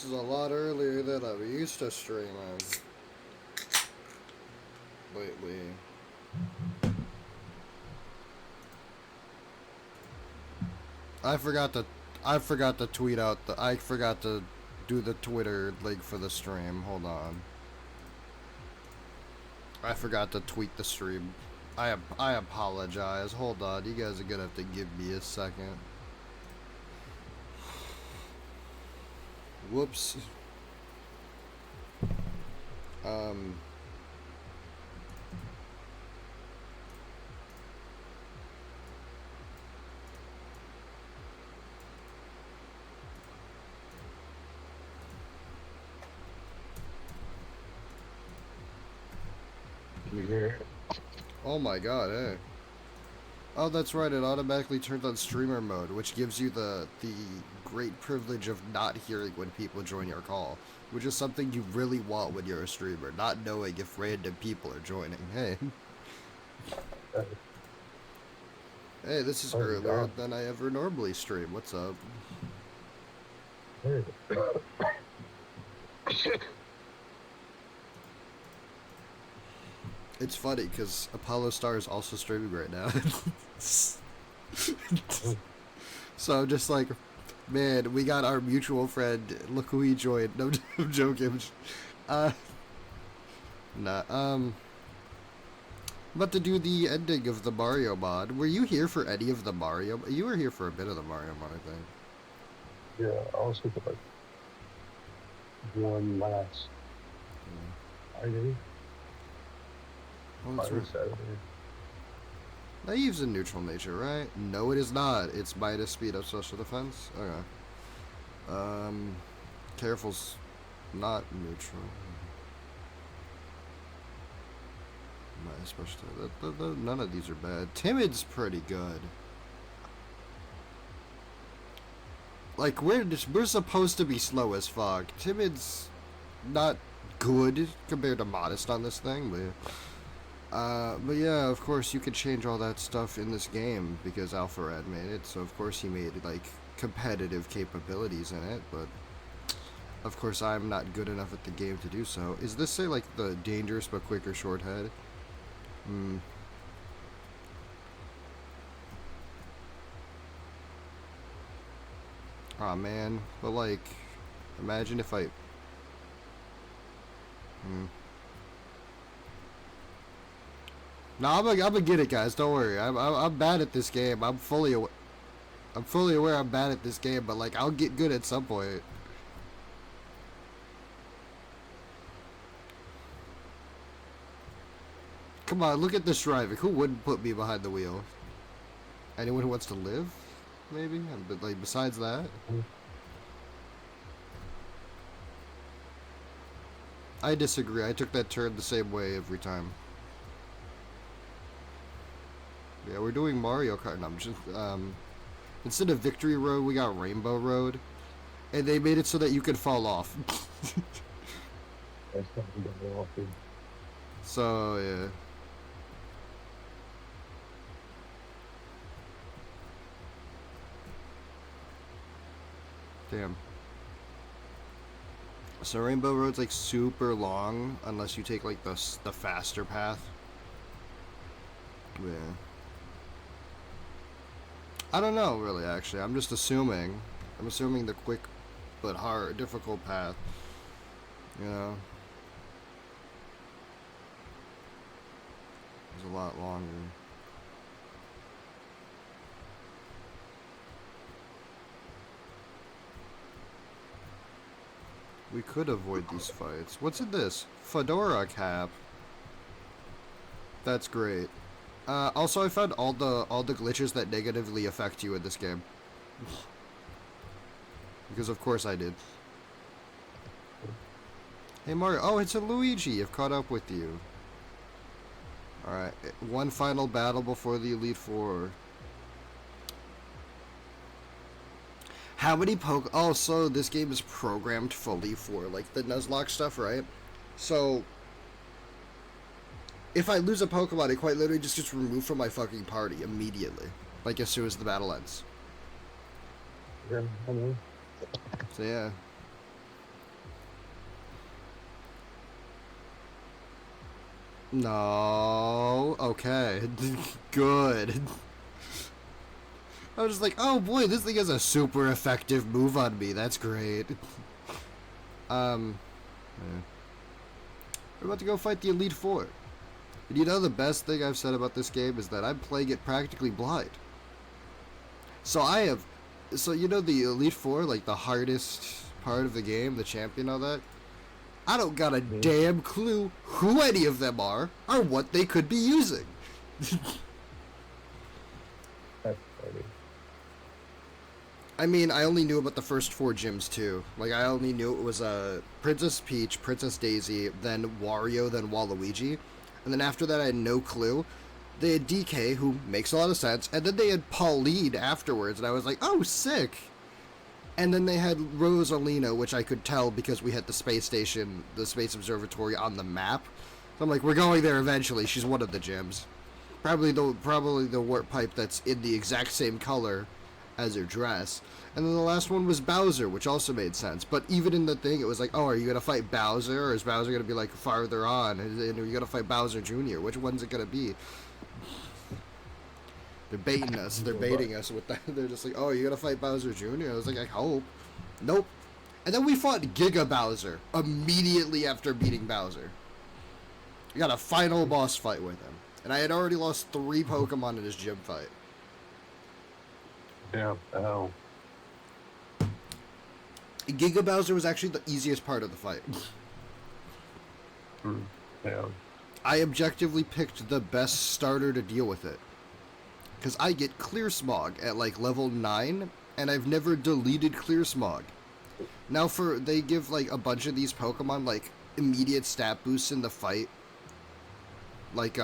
is a lot earlier than I'm used to streaming lately. I forgot to tweet out I forgot to do the Twitter link for the stream. Hold on. I forgot to tweet the stream. I apologize. Hold on. You guys are gonna have to give me a second. Whoops. You hear it? Oh my god, hey. Oh, that's right, it automatically turns on streamer mode, which gives you the great privilege of not hearing when people join your call, which is something you really want when you're a streamer, not knowing if random people are joining. Hey. Hey, this is earlier than I ever normally stream. What's up? It's funny because Apollo Star is also streaming right now. So I'm just like, man, we got our mutual friend. Look who he joined. No, I'm joking. I'm about to do the ending of the Mario mod. Were you here for any of the Mario? You were here for a bit of the Mario mod, I think. Yeah, I was thinking like one last Friday. Oh, that's right. Saturday. Naive's in neutral nature, right? No, it is not. It's minus speed up special defense. Okay. Careful's not neutral. Minus special. None of these are bad. Timid's pretty good. Like we're supposed to be slow as fuck. Timid's not good compared to modest on this thing, but yeah, of course you could change all that stuff in this game because AlphaRed made it, so of course he made like competitive capabilities in it, but of course I'm not good enough at the game to do so. Is this say like the dangerous but quicker short head? Aw, man, but like, imagine if I... No, I'm gonna get it, guys. Don't worry. I'm bad at this game. I'm fully aware I'm bad at this game, but like I'll get good at some point. Come on, look at this driving. Who wouldn't put me behind the wheel? Anyone who wants to live, maybe. But like besides that, I disagree. I took that turn the same way every time. Yeah, we're doing Mario Kart. No, I'm just, instead of Victory Road, we got Rainbow Road. And they made it so that you could fall off. That's something that we're all doing. So, yeah. Damn. So Rainbow Road's like super long unless you take like the faster path. Yeah. I don't know, really, actually. I'm just assuming. I'm assuming the quick but hard, difficult path. You know? It's a lot longer. We could avoid these fights. What's in this? Fedora cap. That's great. Also, I found all the glitches that negatively affect you in this game. Because of course I did. Hey Mario, oh, it's a Luigi. I've caught up with you. Alright, one final battle before the Elite Four. How many Oh, so this game is programmed fully for like the Nuzlocke stuff, right? So if I lose a Pokemon, it quite literally just gets removed from my fucking party immediately. Like, as soon as the battle ends. Yeah, I know. So, yeah. No. Okay. Good. I was just like, oh boy, this thing has a super effective move on me. That's great. Yeah. We're about to go fight the Elite Four. And you know the best thing I've said about this game is that I'm playing it practically blind. So you know the Elite Four, like the hardest part of the game, the champion, all that? I don't got a damn clue who any of them are or what they could be using. That's funny. I mean, I only knew about the first four gyms too. Like, I only knew it was Princess Peach, Princess Daisy, then Wario, then Waluigi. And then after that, I had no clue. They had DK, who makes a lot of sense, and then they had Pauline afterwards, and I was like, oh, sick! And then they had Rosalina, which I could tell because we had the space station, the space observatory on the map. So I'm like, we're going there eventually. She's one of the gyms. Probably the warp pipe that's in the exact same color as her dress. And then the last one was Bowser, which also made sense. But even in the thing, it was like, oh, are you going to fight Bowser? Or is Bowser going to be, like, farther on? And are you going to fight Bowser Jr.? Which one's it going to be? They're baiting us. They're baiting us with that. They're just like, oh, are you going to fight Bowser Jr.? I was like, I hope. Nope. And then we fought Giga Bowser immediately after beating Bowser. We got a final boss fight with him. And I had already lost 3 Pokemon in his gym fight. Damn, ow. Giga Bowser was actually the easiest part of the fight. Damn. I objectively picked the best starter to deal with it. Because I get Clear Smog at like level 9, and I've never deleted Clear Smog. Now they give like a bunch of these Pokemon like immediate stat boosts in the fight. Like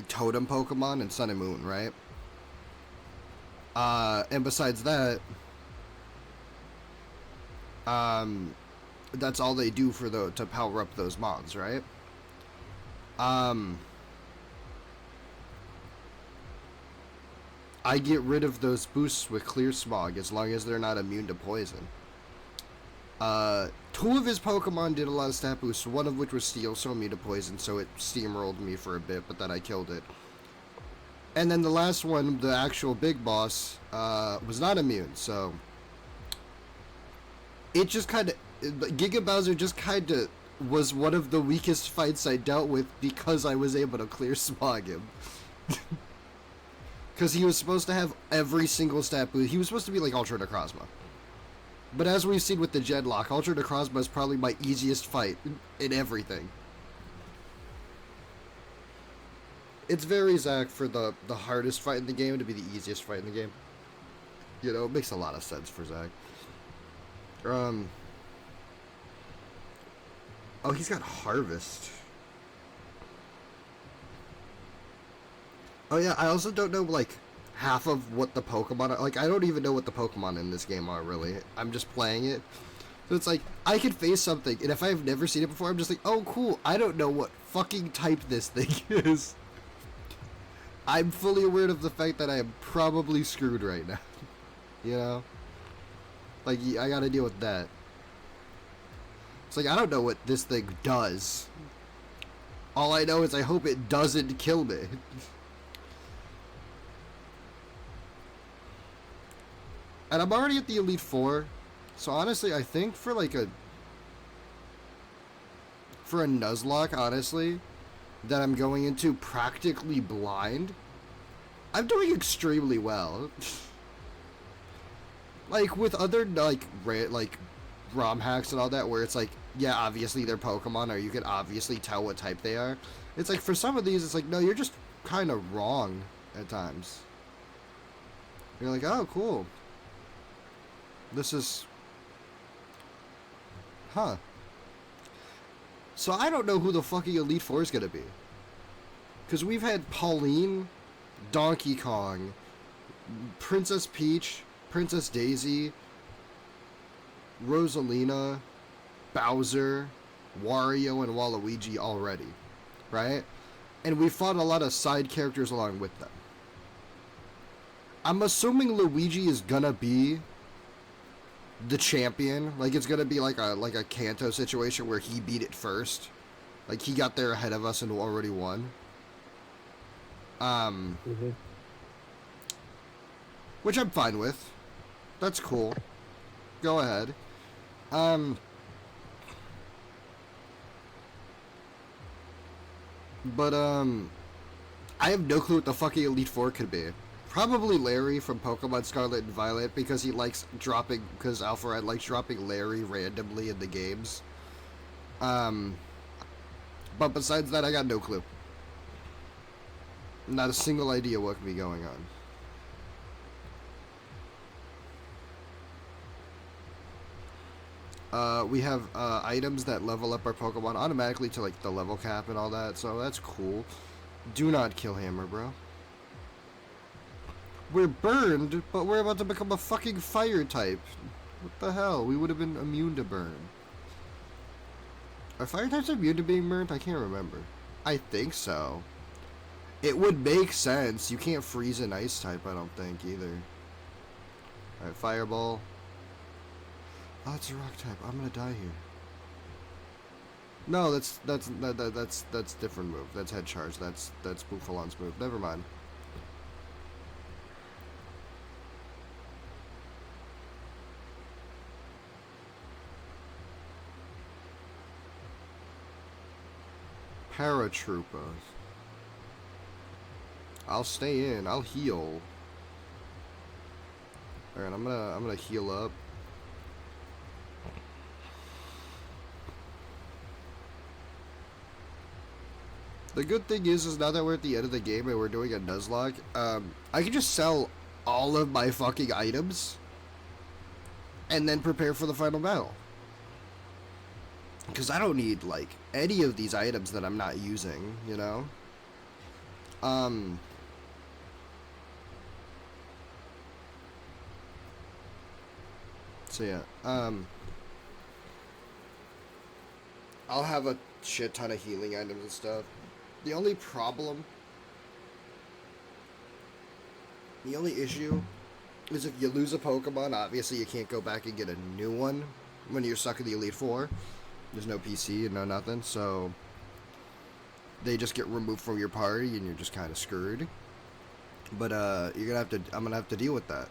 Totem Pokemon and Sun and Moon, right? And besides that, that's all they do to power up those mons, right? I get rid of those boosts with Clear Smog as long as they're not immune to poison. 2 of his Pokemon did a lot of stat boosts, one of which was Steel, so immune to poison, so it steamrolled me for a bit, but then I killed it. And then the last one, the actual big boss, was not immune, so it just kind of... Giga Bowser just kind of was one of the weakest fights I dealt with because I was able to Clear Smog him. Because he was supposed to have every single stat boost. He was supposed to be like Ultra Necrozma. But as we've seen with the Genlock, Ultra Necrozma is probably my easiest fight in everything. It's very Zack for the hardest fight in the game to be the easiest fight in the game. You know, it makes a lot of sense for Zack. Oh, he's got Harvest. Oh yeah, I also don't know, like, half of what the Pokemon are. Like, I don't even know what the Pokemon in this game are, really. I'm just playing it. So it's like, I could face something, and if I've never seen it before, I'm just like, oh, cool, I don't know what fucking type this thing is. I'm fully aware of the fact that I am probably screwed right now. You know? Like, I gotta deal with that. It's like, I don't know what this thing does. All I know is I hope it doesn't kill me. And I'm already at the Elite Four, so honestly, I think for a Nuzlocke, honestly, that I'm going into practically blind, I'm doing extremely well. Like, with other, like ROM hacks and all that, where it's like, yeah, obviously they're Pokemon, or you can obviously tell what type they are. It's like, for some of these, it's like, no, you're just kind of wrong at times. You're like, oh, cool. This is... Huh. So I don't know who the fucking Elite Four is gonna be. Because we've had Pauline, Donkey Kong, Princess Peach, Princess Daisy, Rosalina, Bowser, Wario, and Waluigi already. Right? And we fought a lot of side characters along with them. I'm assuming Luigi is gonna be the champion. Like, it's gonna be like a Kanto situation where he beat it first. Like, he got there ahead of us and already won. Mm-hmm. Which I'm fine with. That's cool. Go ahead. Um, but, I have no clue what the fucking Elite Four could be. Probably Larry from Pokemon Scarlet and Violet because he likes dropping, because Alpharad likes dropping Larry randomly in the games. But besides that, I got no clue. Not a single idea what could be going on. We have items that level up our Pokemon automatically to like the level cap and all that, so that's cool. Do not kill Hammer, bro. We're burned, but we're about to become a fucking fire type. What the hell? We would have been immune to burn. Are fire types immune to being burnt? I can't remember. I think so. It would make sense. You can't freeze an ice type, I don't think, either. Alright, fireball. Oh, it's a rock type. I'm gonna die here. No, that's different move. That's head charge. That's Bufalon's move. Never mind. Paratroopers. I'll stay in. I'll heal. Alright, I'm gonna heal up. The good thing is now that we're at the end of the game and we're doing a Nuzlocke, I can just sell all of my fucking items and then prepare for the final battle. Because I don't need, like, any of these items that I'm not using, you know? So yeah, I'll have a shit ton of healing items and stuff. The only issue is if you lose a Pokemon, obviously you can't go back and get a new one when you're stuck in the Elite Four. There's no PC and no nothing, so they just get removed from your party and you're just kind of screwed. But I'm gonna have to deal with that.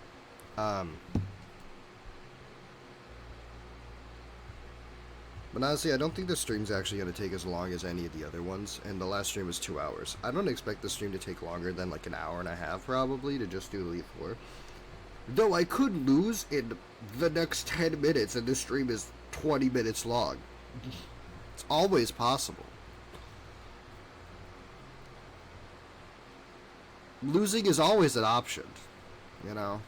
But honestly, I don't think this stream's actually going to take as long as any of the other ones, and the last stream was 2 hours. I don't expect the stream to take longer than like an hour and a half, probably, to just do Elite Four. Though I could lose in the next 10 minutes, and this stream is 20 minutes long. It's always possible. Losing is always an option, you know?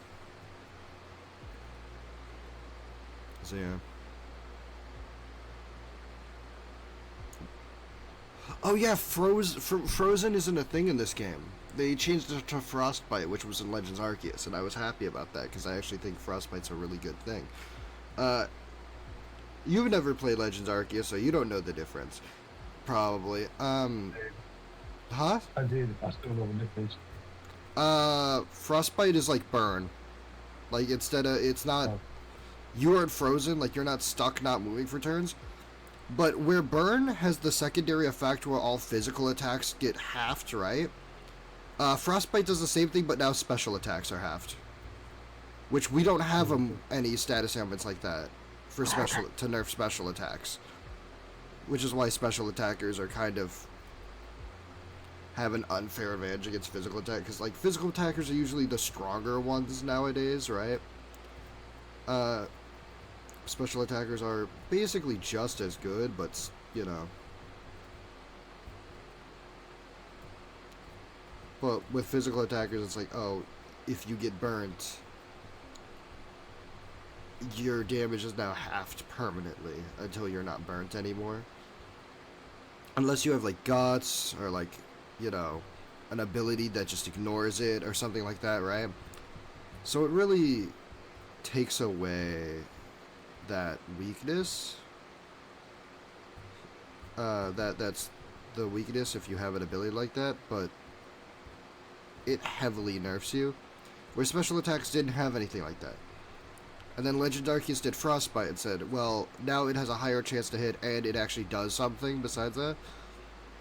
So, yeah. Oh yeah, Frozen isn't a thing in this game. They changed it to Frostbite, which was in Legends Arceus, and I was happy about that, because I actually think Frostbite's a really good thing. You've never played Legends Arceus, so you don't know the difference. Probably. Huh? I did. I still know the difference. Frostbite is like burn. Like, it's not... Oh. You aren't frozen, like, you're not stuck not moving for turns. But where burn has the secondary effect where all physical attacks get halved, right? Frostbite does the same thing, but now special attacks are halved. Which we don't have any status ailments like that for to nerf special attacks. Which is why special attackers are kind of have an unfair advantage against physical attack, because like physical attackers are usually the stronger ones nowadays, right? Special attackers are basically just as good, but you know. But with physical attackers, it's like, oh, if you get burnt, your damage is now halved permanently until you're not burnt anymore. Unless you have like guts or like, you know, an ability that just ignores it or something like that, right? So it really takes away that weakness. That's the weakness if you have an ability like that, but it heavily nerfs you. Where special attacks didn't have anything like that. And then Legend Arceus did Frostbite and said, well, now it has a higher chance to hit, and it actually does something besides that.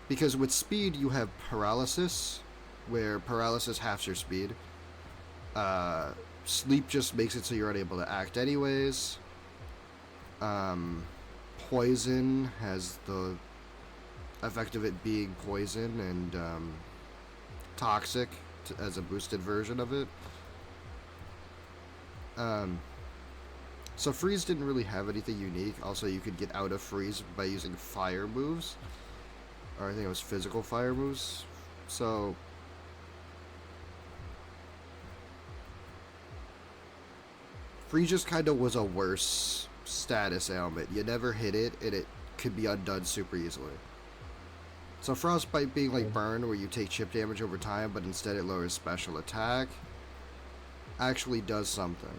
Because with speed, you have Paralysis, where Paralysis halves your speed. Sleep just makes it so you're unable to act anyways. Poison has the effect of it being poison and toxic as a boosted version of it. So Freeze didn't really have anything unique. Also, you could get out of Freeze by using fire moves. Or I think it was physical fire moves. So Freeze just kind of was a worse status ailment. You never hit it, and it could be undone super easily. So Frostbite being like Burn, where you take chip damage over time, but instead it lowers special attack, actually does something.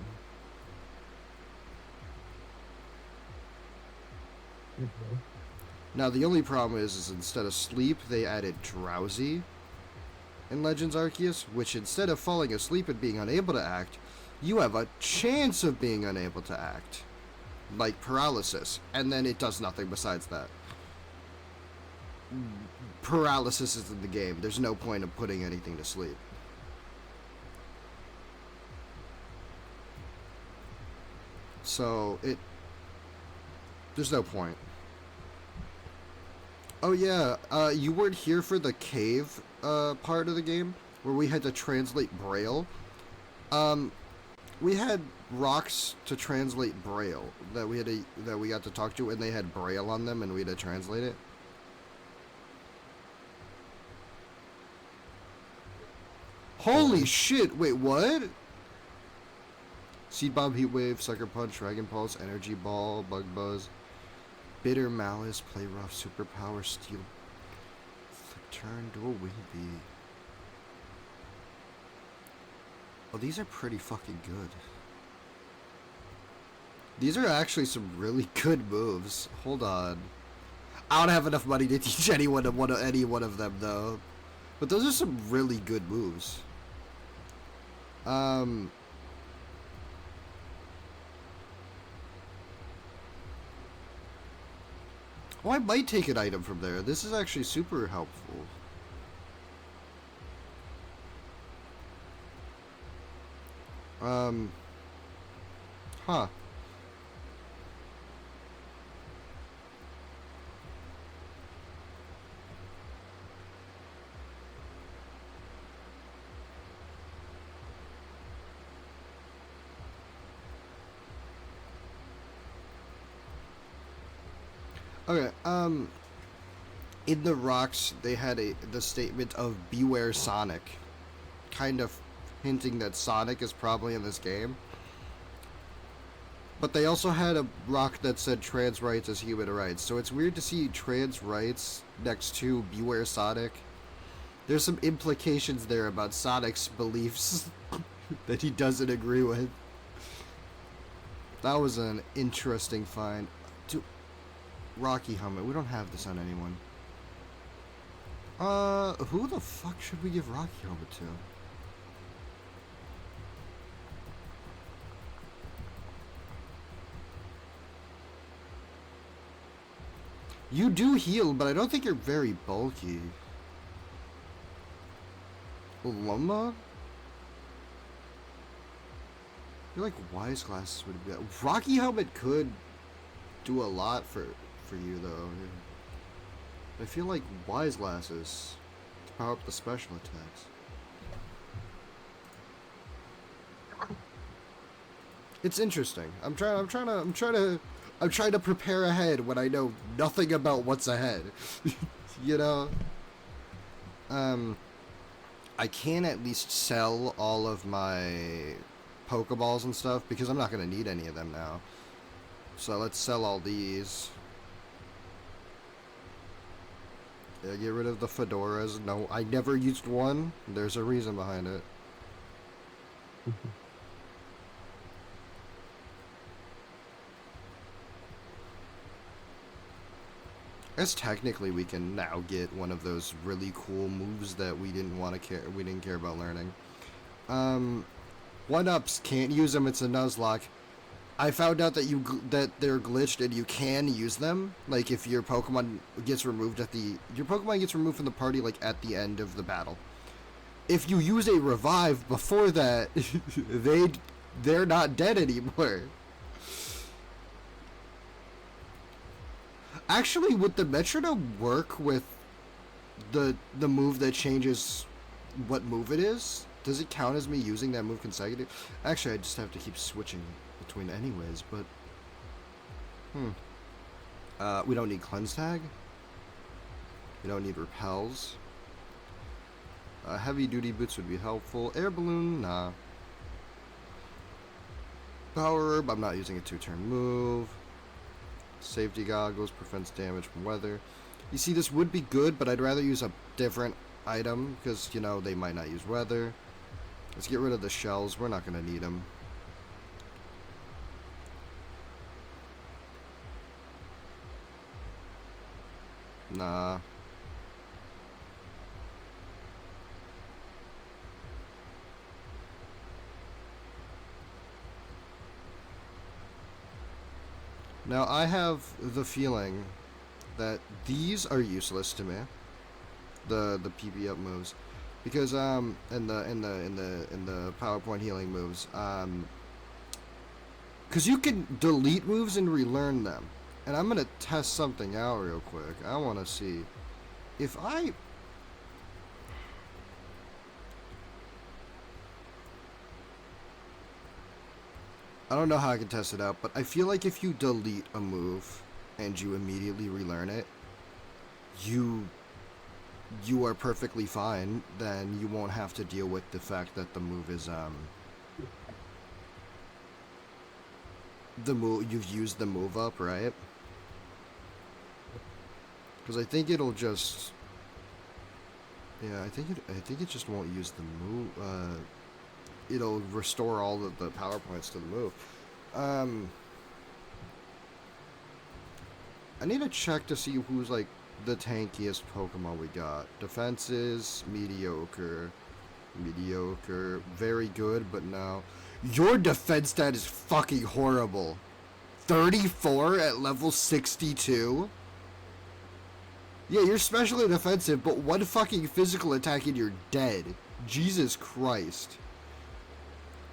Now the only problem is instead of Sleep, they added Drowsy in Legends Arceus, which instead of falling asleep and being unable to act, you have a chance of being unable to act. Like Paralysis, and then it does nothing besides that. Paralysis is in the game. There's no point of putting anything to sleep. So, there's no point. Oh yeah, you weren't here for the cave part of the game, where we had to translate Braille. We had rocks to translate Braille that we got to talk to, and they had Braille on them, and we had to translate it. Holy shit! Wait, what? Seed Bomb, Heat Wave, Sucker Punch, Dragon Pulse, Energy Ball, Bug Buzz, Bitter Malice, Play Rough, Superpower, Steel, Flip Turn, Dual Wing Bee. Oh, these are pretty fucking good. These are actually some really good moves. Hold on. I don't have enough money to teach any one of them, though. But those are some really good moves. Oh, I might take an item from there. This is actually super helpful. Huh. Okay, in the rocks, they had the statement of "Beware Sonic," kind of hinting that Sonic is probably in this game. But they also had a rock that said trans rights as human rights, so it's weird to see trans rights next to Beware Sonic. There's some implications there about Sonic's beliefs that he doesn't agree with. That was an interesting find. Rocky helmet. We don't have this on anyone. Who the fuck should we give Rocky helmet to? You do heal, but I don't think you're very bulky. Luma? I feel like Wise Glasses would be... Rocky helmet could do a lot for you, though. I feel like Wise Glasses to power up the special attacks. It's interesting. I'm trying to prepare ahead when I know nothing about what's ahead. You know? I can at least sell all of my Pokeballs and stuff because I'm not gonna need any of them now. So let's sell all these. Yeah, get rid of the fedoras. No, I never used one. There's a reason behind it. I guess technically we can now get one of those really cool moves that we didn't care about learning. 1-ups, can't use them, it's a Nuzlocke. I found out that that they're glitched and you can use them. Like if your Pokemon gets removed your Pokemon gets removed from the party like at the end of the battle. If you use a revive before that, they're not dead anymore. Actually, would the metronome work with the move that changes what move it is? Does it count as me using that move consecutive? Actually, I just have to keep switching between anyways, but... we don't need Cleanse Tag. We don't need Repels. Heavy Duty Boots would be helpful. Air Balloon, nah. Power Herb, I'm not using a 2-turn move. Safety Goggles prevents damage from weather. You see, this would be good, but I'd rather use a different item, because, you know, they might not use weather. Let's get rid of the shells. We're not going to need them. Nah. Now, I have the feeling that these are useless to me. The PP up moves. Because in the PowerPoint healing moves, because you can delete moves and relearn them. And I'm gonna test something out real quick. I want to see if I don't know how I can test it out, but I feel like if you delete a move and you immediately relearn it, you are perfectly fine. Then you won't have to deal with the fact that the move is you've used the move up, right? Because I think it'll just I think it just won't use the move. It'll restore all of the power points to the move. I need to check to see who's like the tankiest Pokemon we got. Defenses, mediocre, very good, but no. Your defense stat is fucking horrible. 34 at level 62? Yeah, you're specially defensive, but one fucking physical attack and you're dead. Jesus Christ.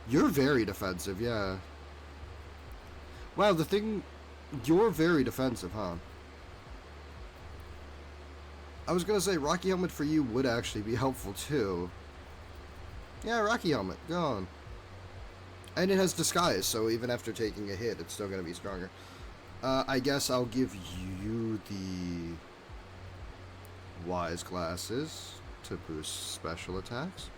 You're very defensive, yeah. Wow, you're very defensive, huh? I was gonna say, Rocky Helmet for you would actually be helpful, too. Yeah, Rocky Helmet, go on. And it has Disguise, so even after taking a hit, it's still gonna be stronger. I guess I'll give you the Wise Glasses to boost special attacks.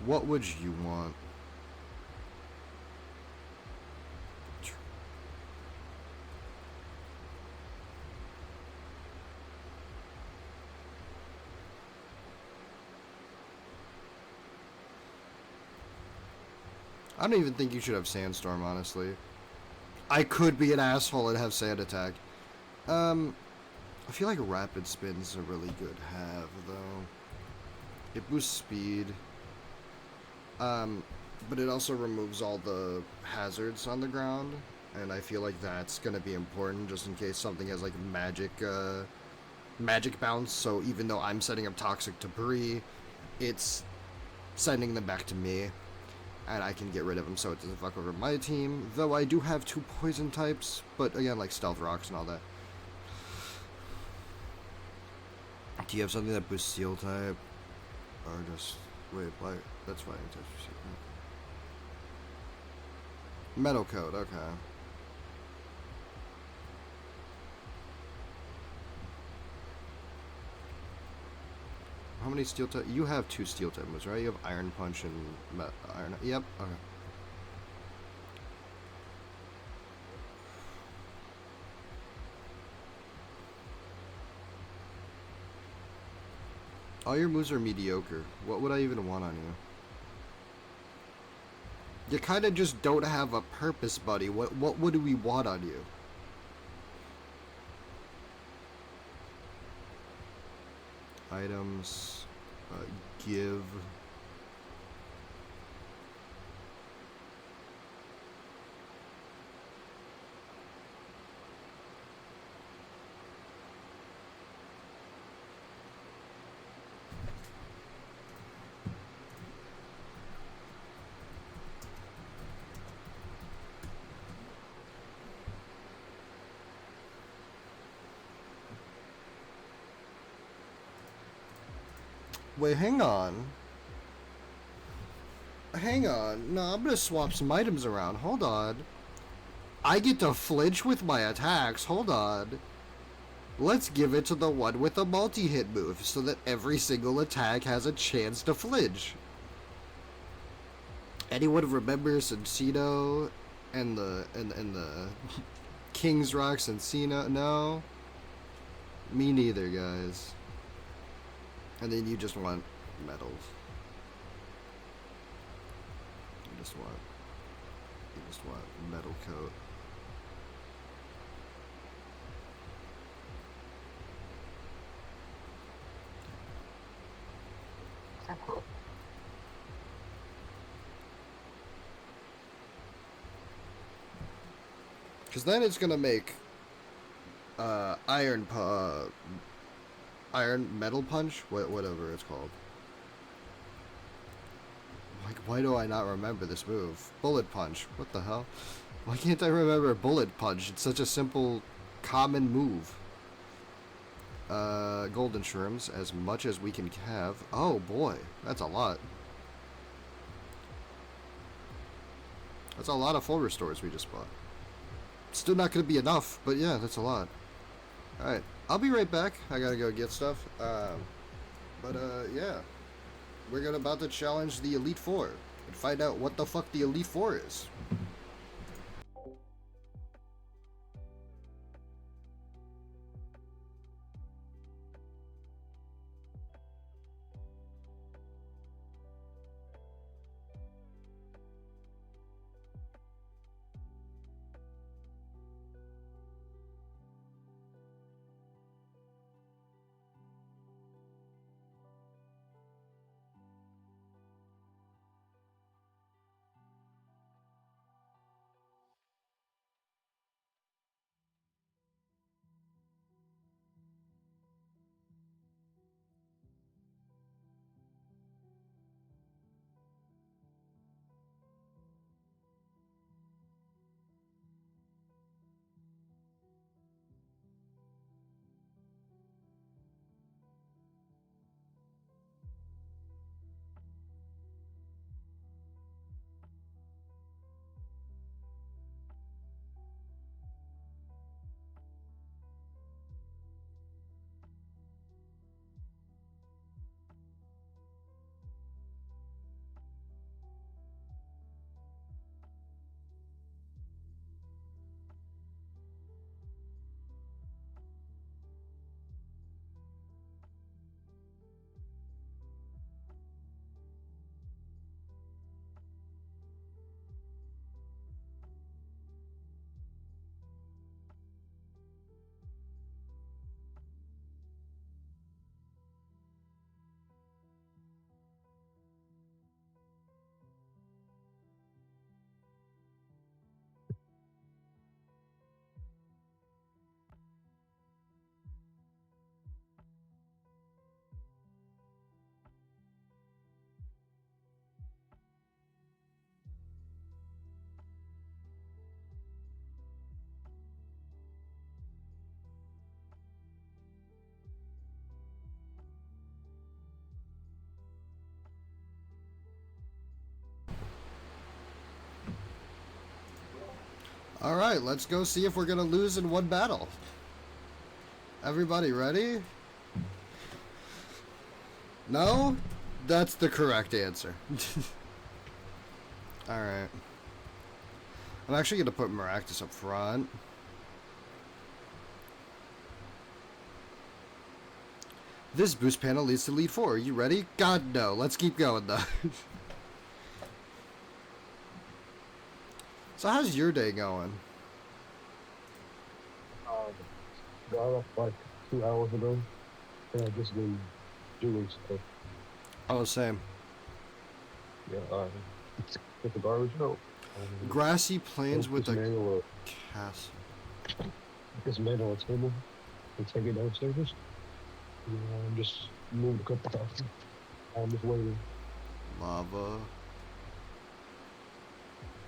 What would you want? I don't even think you should have Sandstorm, honestly. I could be an asshole and have Sand Attack. I feel like Rapid Spin's a really good have, though. It boosts speed. But it also removes all the hazards on the ground. And I feel like that's gonna be important just in case something has, like, magic bounce. So even though I'm setting up Toxic Debris, it's sending them back to me. And I can get rid of them so it doesn't fuck over my team. Though I do have 2 poison types, but again, like Stealth Rocks and all that. Do you have something that boosts Steel type? Or just... Wait, why? That's Fighting type. Metal Coat, okay. How many steel type? You have 2 steel type moves, right? You have Iron Punch and Iron. Yep. Okay. All your moves are mediocre. What would I even want on you? You kind of just don't have a purpose, buddy. What would we want on you? Items. Give. Wait, hang on. Hang on. No, I'm gonna swap some items around. Hold on. I get to flinch with my attacks. Hold on. Let's give it to the one with the multi-hit move so that every single attack has a chance to flinch. Anyone remembers Encino and the King's Rocks Encino? No? Me neither, guys. And then you just want medals. You just want metal coat. Because then it's gonna make iron metal punch, whatever it's called. Like, why do I not remember this move? Bullet punch. What the hell? Why can't I remember bullet punch? It's such a simple, common move. Golden shrooms, as much as we can have. Oh boy, that's a lot. That's a lot of full restores we just bought. Still not gonna be enough, but yeah, that's a lot. Alright, I'll be right back. I gotta go get stuff. Yeah. We're about to challenge the Elite Four and find out what the fuck the Elite Four is. Alright, let's go see if we're gonna lose in one battle. Everybody ready? No? That's the correct answer. Alright. I'm actually gonna put Maractus up front. This boost panel leads to lead 4. Are you ready? God, no. Let's keep going, though. So how's your day going? Got up like 2 hours ago, and I just been doing stuff. Oh, same. Yeah, get the garbage out. Grassy plains with Just a manual, castle. just manual a table and take it downstairs. And just move a couple times. I'm just waiting. Lava.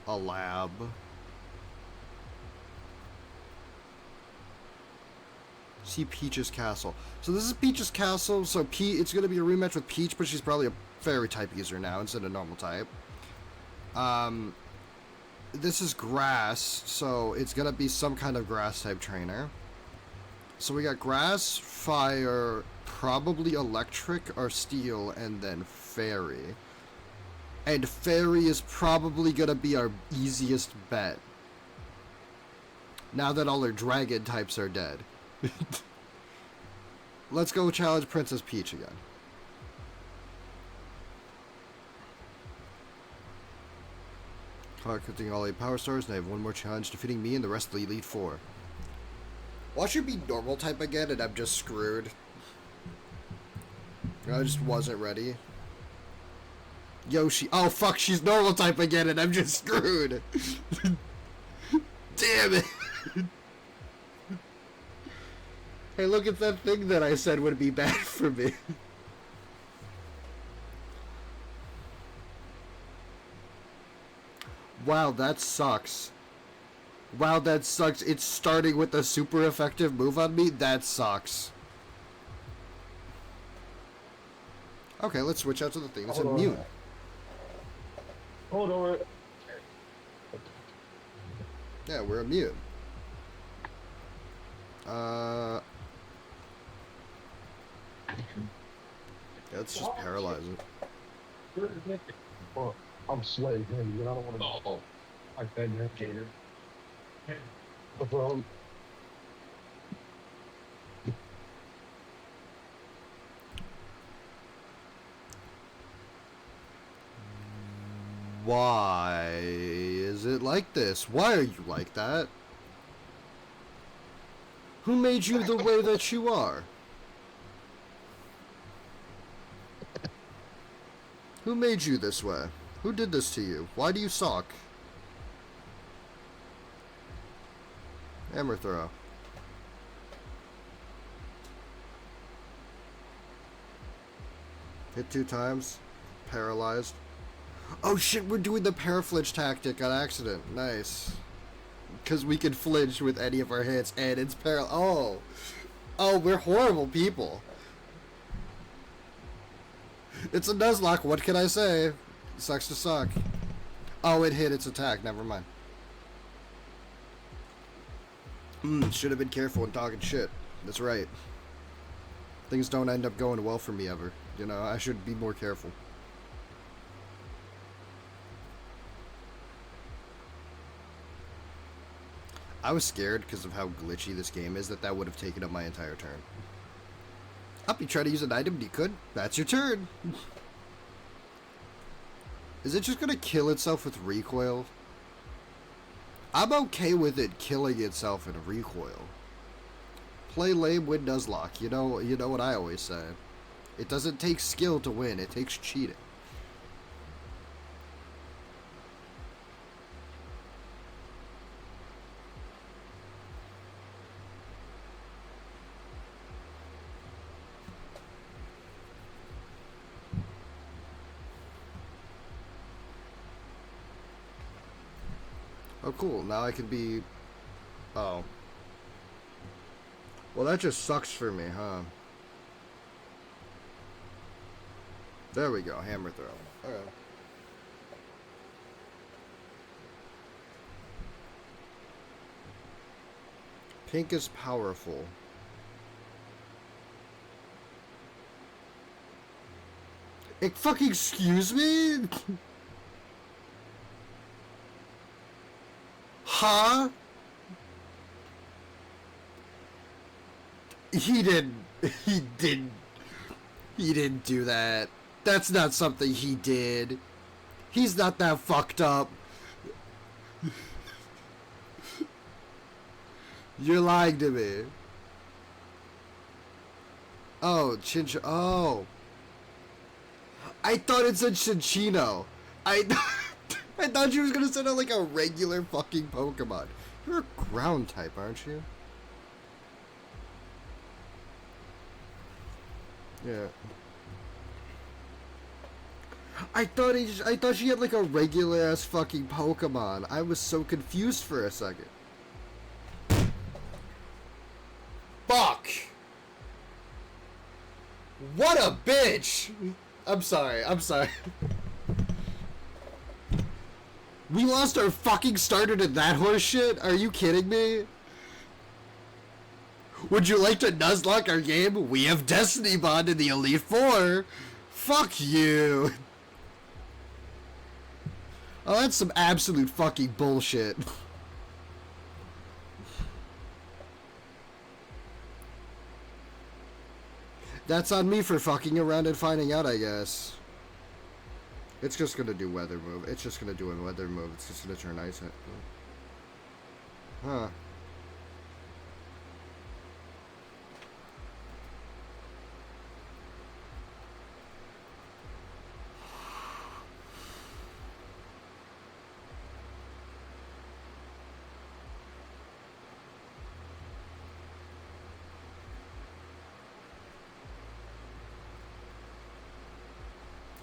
A lab. See Peach's castle. So this is Peach's castle. So it's going to be a rematch with Peach, but she's probably a fairy type user now instead of normal type. This is grass, so it's going to be some kind of grass type trainer. So we got grass, fire, probably electric or steel, and then fairy. And fairy is probably going to be our easiest bet. Now that all our dragon types are dead. Let's go challenge Princess Peach again. Collecting all 8 power stars, and I have one more challenge, defeating me and the rest of the Elite Four. Watch her be normal type again, and I'm just screwed. I just wasn't ready. Yoshi. Oh, fuck, she's normal type again, and I'm just screwed. Damn it. Hey, look at that thing that I said would be bad for me. Wow, that sucks. Wow, that sucks. It's starting with a super effective move on me? That sucks. Okay, let's switch out to the thing that's immune. Hold on. Yeah, we're immune. Let's just paralyze it. Well, I'm sweating, and I don't want to like that navigator. But, why is it like this? Why are you like that? Who made you the way that you are? Who made you this way? Who did this to you? Why do you suck? Hammer throw. Hit 2 times. Paralyzed. Oh shit, we're doing the paraflinch tactic on accident. Nice. Because we can flinch with any of our hits, and it's Oh, we're horrible people. It's a Nuzlocke, what can I say? Sucks to suck. Oh, it hit its attack, never mind. Should have been careful when talking shit. That's right. Things don't end up going well for me ever. You know, I should be more careful. I was scared because of how glitchy this game is that would have taken up my entire turn. Up, you try to use an item, you could. That's your turn. Is it just gonna kill itself with recoil? I'm okay with it killing itself in a recoil. Play lame, win Nuzlocke. You know what I always say. It doesn't take skill to win, it takes cheating. Oh, cool. Now I can be... Oh. Well, that just sucks for me, huh? There we go. Hammer throw. Okay. Pink is powerful. Fucking excuse me? Huh? He didn't do that. That's not something he did. He's not that fucked up. You're lying to me. Oh, Chincha. Oh. I thought it said Cinccino. I I thought you was gonna send out like a regular fucking Pokemon. You're a ground type, aren't you? Yeah. I thought she had like a regular ass fucking Pokemon. I was so confused for a second. Fuck! What a bitch! I'm sorry. We lost our fucking starter to that horse shit? Are you kidding me? Would you like to Nuzlocke our game? We have Destiny Bond in the Elite Four. Fuck you. Oh, that's some absolute fucking bullshit. That's on me for fucking around and finding out, I guess. It's just gonna do weather move. It's just gonna do a weather move. It's just gonna turn ice. Huh.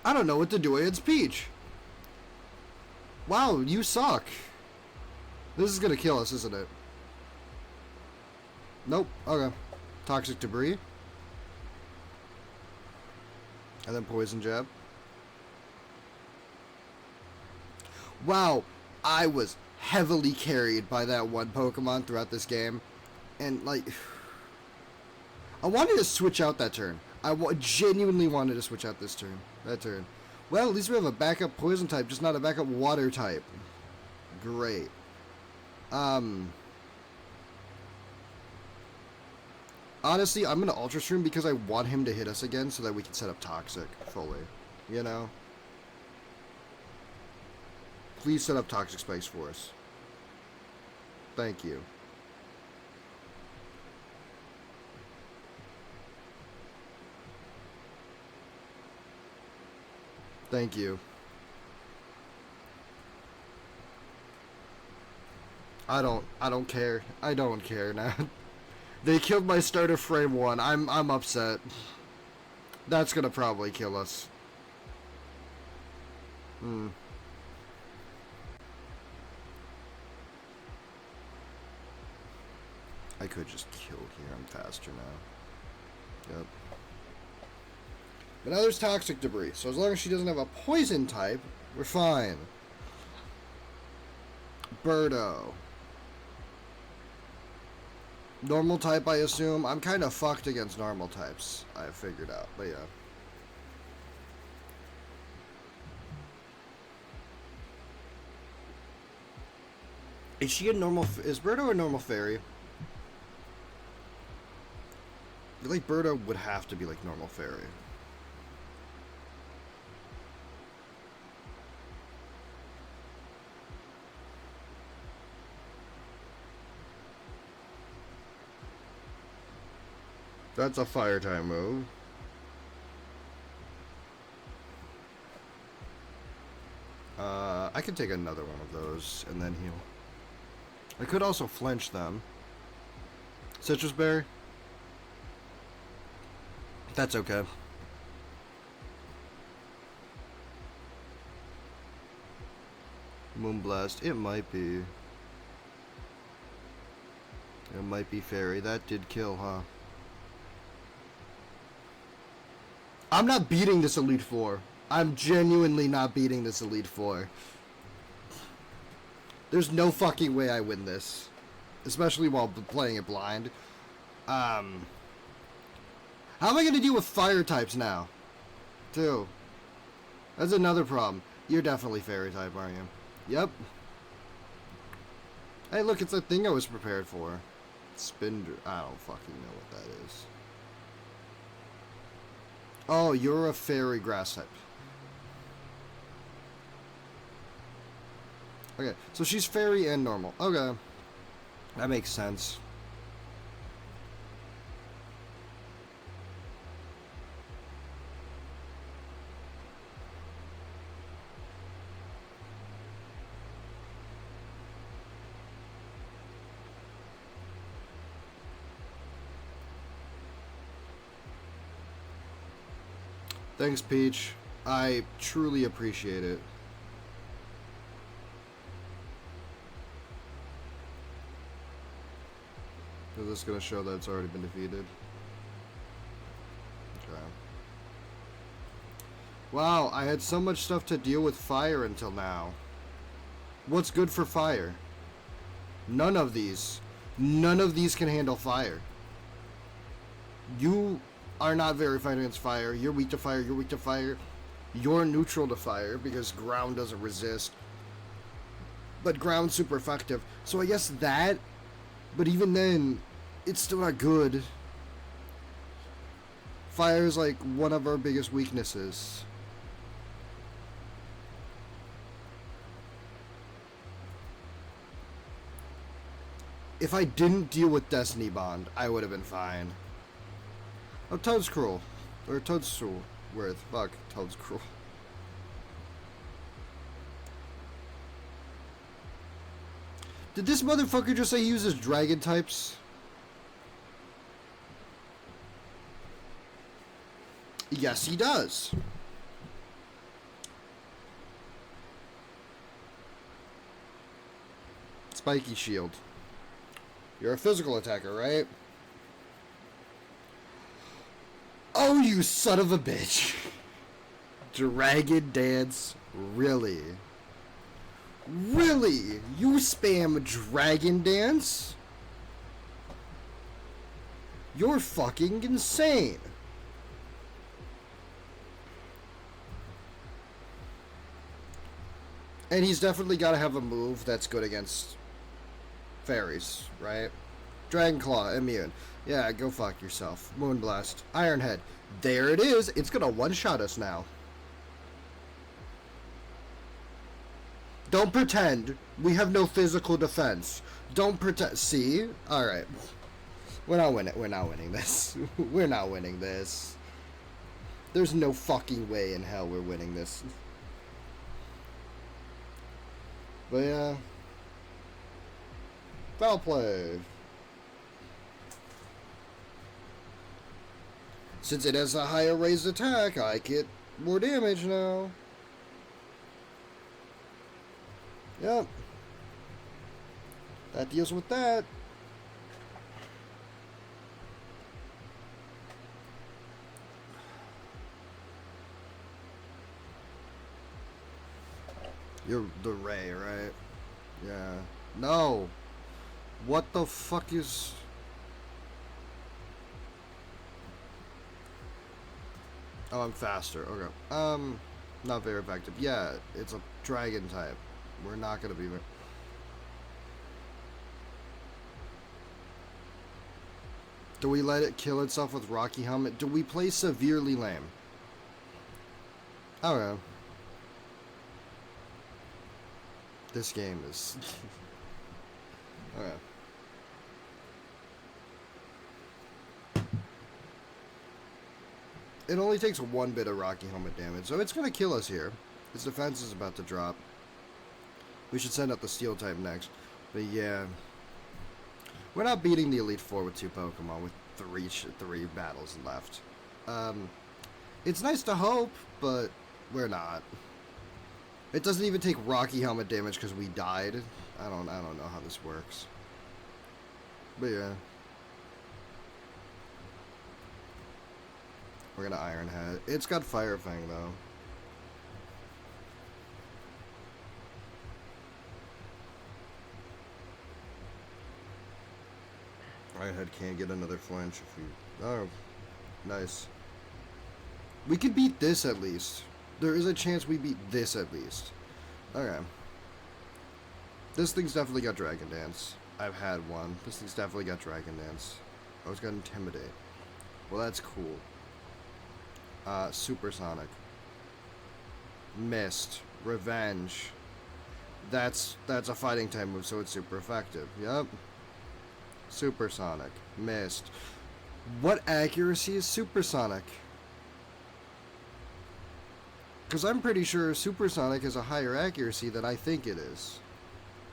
I don't know what to do against Peach. Wow, you suck. This is gonna kill us, isn't it? Nope. Okay. Toxic debris. And then poison jab. Wow, I was heavily carried by that one Pokemon throughout this game. And, like, I wanted to switch out that turn. I genuinely wanted to switch out this turn. That turn. Well, at least we have a backup poison type, just not a backup water type. Great. Honestly, I'm gonna Ultra Stream because I want him to hit us again so that we can set up Toxic fully. You know? Please set up Toxic Spikes for us. Thank you. Thank you. I don't care. I don't care now. They killed my starter frame 1. I'm upset. That's gonna probably kill us. I could just kill here. I'm faster now. Yep. But now there's toxic debris, so as long as she doesn't have a poison type, we're fine. Birdo. Normal type, I assume. I'm kind of fucked against normal types, I figured out, but yeah. Is she a normal... Is Birdo a normal fairy? I feel like Birdo would have to be like normal fairy. That's a fire type move. I could take another one of those and then heal. I could also flinch them. Citrus berry? That's okay. Moonblast. It might be. It might be fairy. That did kill, huh? I'm not beating this Elite Four. I'm genuinely not beating this Elite Four. There's no fucking way I win this. Especially while playing it blind. How am I gonna deal with fire types now? Too. That's another problem. You're definitely fairy type, aren't you? Yep. Hey, look, it's that thing I was prepared for. Spinder. I don't fucking know what that is. Oh, you're a fairy grass type. Okay, so she's fairy and normal. Okay. That makes sense. Thanks, Peach. I truly appreciate it. Is this going to show that it's already been defeated? Okay. Wow, I had so much stuff to deal with fire until now. What's good for fire? None of these. None of these can handle fire. You are not very fine against fire. You're weak to fire. You're weak to fire. You're neutral to fire because ground doesn't resist. But ground's super effective. So I guess that, but even then, it's still not good. Fire is like one of our biggest weaknesses. If I didn't deal with Destiny Bond, I would have been fine. Oh, Toad's Cruel. Or Toadstool. Worth. Fuck. Toad's Cruel. Did this motherfucker just say he uses dragon types? Yes, he does. Spiky Shield. You're a physical attacker, right? Oh, you son of a bitch. Dragon Dance? Really? Really? You spam Dragon Dance? You're fucking insane. And he's definitely got to have a move that's good against fairies, right? Dragon Claw, immune. Yeah, go fuck yourself. Moonblast. Iron Head. There it is. It's gonna one-shot us now. Don't pretend. We have no physical defense. Don't pretend. See? Alright. We're not winning. We're not winning this. We're not winning this. There's no fucking way in hell we're winning this. But yeah. Foul play. Since it has a higher raised attack, I get more damage now. Yep. That deals with that. You're the Ray, right? Yeah. No. What the fuck is... Oh, I'm faster. Okay. Not very effective. Yeah, it's a dragon type. We're not gonna be... Do we let it kill itself with Rocky Helmet? Do we play severely lame? Okay. This game is... Okay. It only takes one bit of Rocky Helmet damage, so it's going to kill us here. Its defense is about to drop. We should send out the Steel type next. But yeah. We're not beating the Elite Four with 2 Pokemon with three battles left. It's nice to hope, but we're not. It doesn't even take Rocky Helmet damage because we died. I don't know how this works. But yeah. We're gonna Iron Head. It's got Fire Fang though. Iron Head can't get another flinch if we... Oh, nice. We could beat this at least. There is a chance we beat this at least. Okay. This thing's definitely got Dragon Dance. I've had one. This thing's definitely got Dragon Dance. Oh, it's got Intimidate. Well, that's cool. Supersonic. Mist. Revenge. That's a fighting type move, so it's super effective. Yep. Supersonic. Mist. What accuracy is Supersonic? Because I'm pretty sure Supersonic is a higher accuracy than I think it is.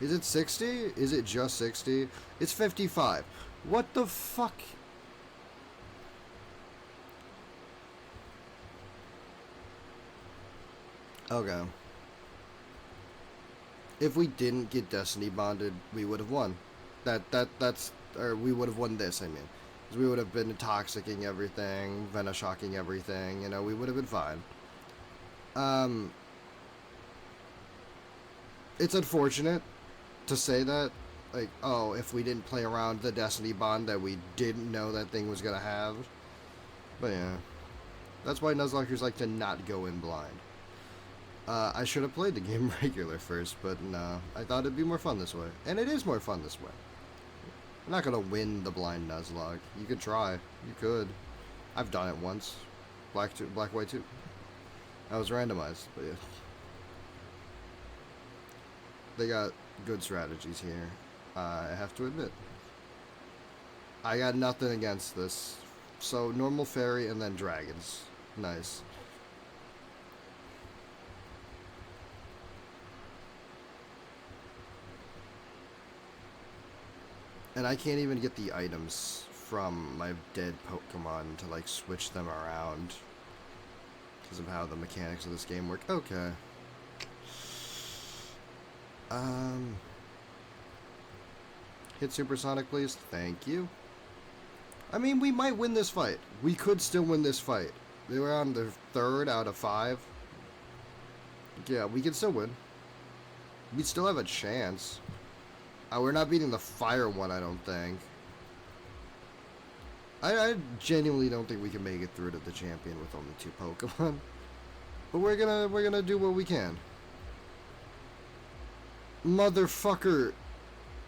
Is it 60? Is it just 60? It's 55. What the fuck? Okay. If we didn't get Destiny bonded, we would have won. Or we would have won this, I mean. Because we would have been toxicing everything, Venashocking everything, we would have been fine. Um, it's unfortunate to say that, like, oh, if we didn't play around the Destiny bond that we didn't know that thing was gonna have. But yeah. That's why Nuzlockers like to not go in blind. I should have played the game regular first, but no. I thought it'd be more fun this way. And it is more fun this way. I'm not gonna win the blind Nuzlocke. You could try. You could. I've done it once. Black white 2. I was randomized, but yeah. They got good strategies here. I have to admit. I got nothing against this. So, normal fairy and then dragons. Nice. And I can't even get the items from my dead Pokemon to, like, switch them around. Because of how the mechanics of this game work. Okay. Hit Supersonic, please. Thank you. I mean, we might win this fight. We could still win this fight. They were on the 3rd out of 5. Yeah, we can still win. We still have a chance. We're not beating the fire one, I don't think. I genuinely don't think we can make it through to the champion with only 2 Pokemon. But we're gonna do what we can. Motherfucker.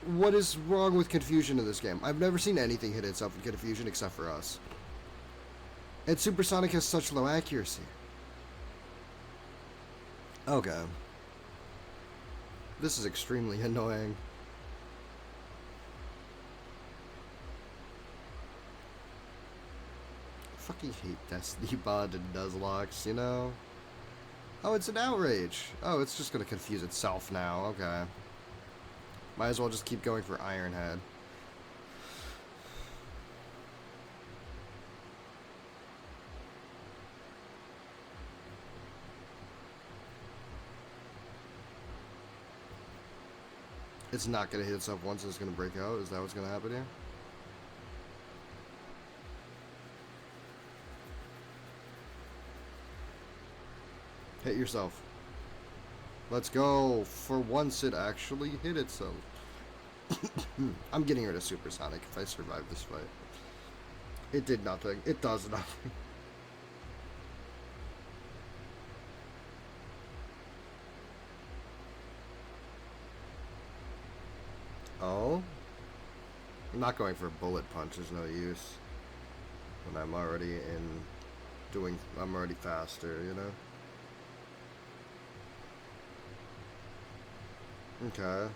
What is wrong with confusion in this game? I've never seen anything hit itself in confusion except for us. And Supersonic has such low accuracy. Okay. This is extremely annoying. I fucking hate Destiny bond and Nuzlocks, you know? Oh, it's an outrage. Oh, it's just gonna confuse itself now. Okay. Might as well just keep going for Iron Head. It's not gonna hit itself once and it's gonna break out? Is that what's gonna happen here? Hit yourself. Let's go. For once it actually hit itself. I'm getting rid of Supersonic if I survive this fight. It did nothing. It does nothing. Oh? I'm not going for bullet punch. There's no use. When I'm already I'm already faster, you know? Okay.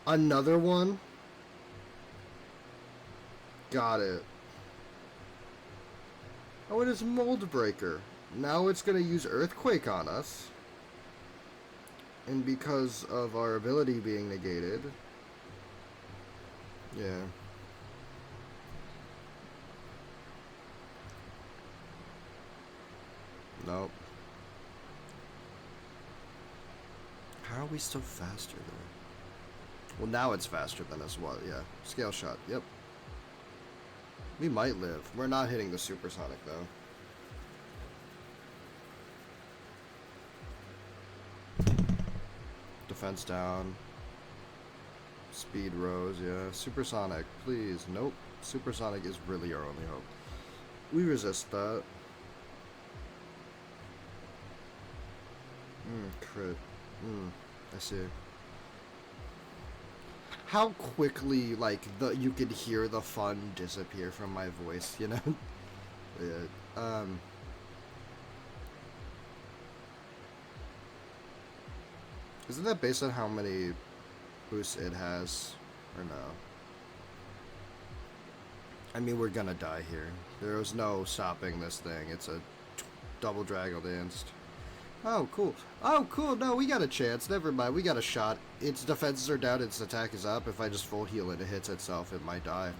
Another one? Got it. Oh, it is Mold Breaker. Now it's gonna use Earthquake on us. And because of our ability being negated. Yeah. Nope. How are we still faster though? Well, now it's faster than us. What? Yeah. Scale shot. Yep. We might live. We're not hitting the Supersonic though. Defense down. Speed rose. Yeah. Supersonic. Please. Nope. Supersonic is really our only hope. We resist that. Crit. I see. How quickly, like, you could hear the fun disappear from my voice, you know? Yeah, isn't that based on how many boosts it has, or no? I mean, we're gonna die here. There was no stopping this thing. It's a double Dragon Danced. Oh, cool. Oh, cool. No, we got a chance. Never mind. We got a shot. Its defenses are down. Its attack is up. If I just full heal it, it hits itself. It might die.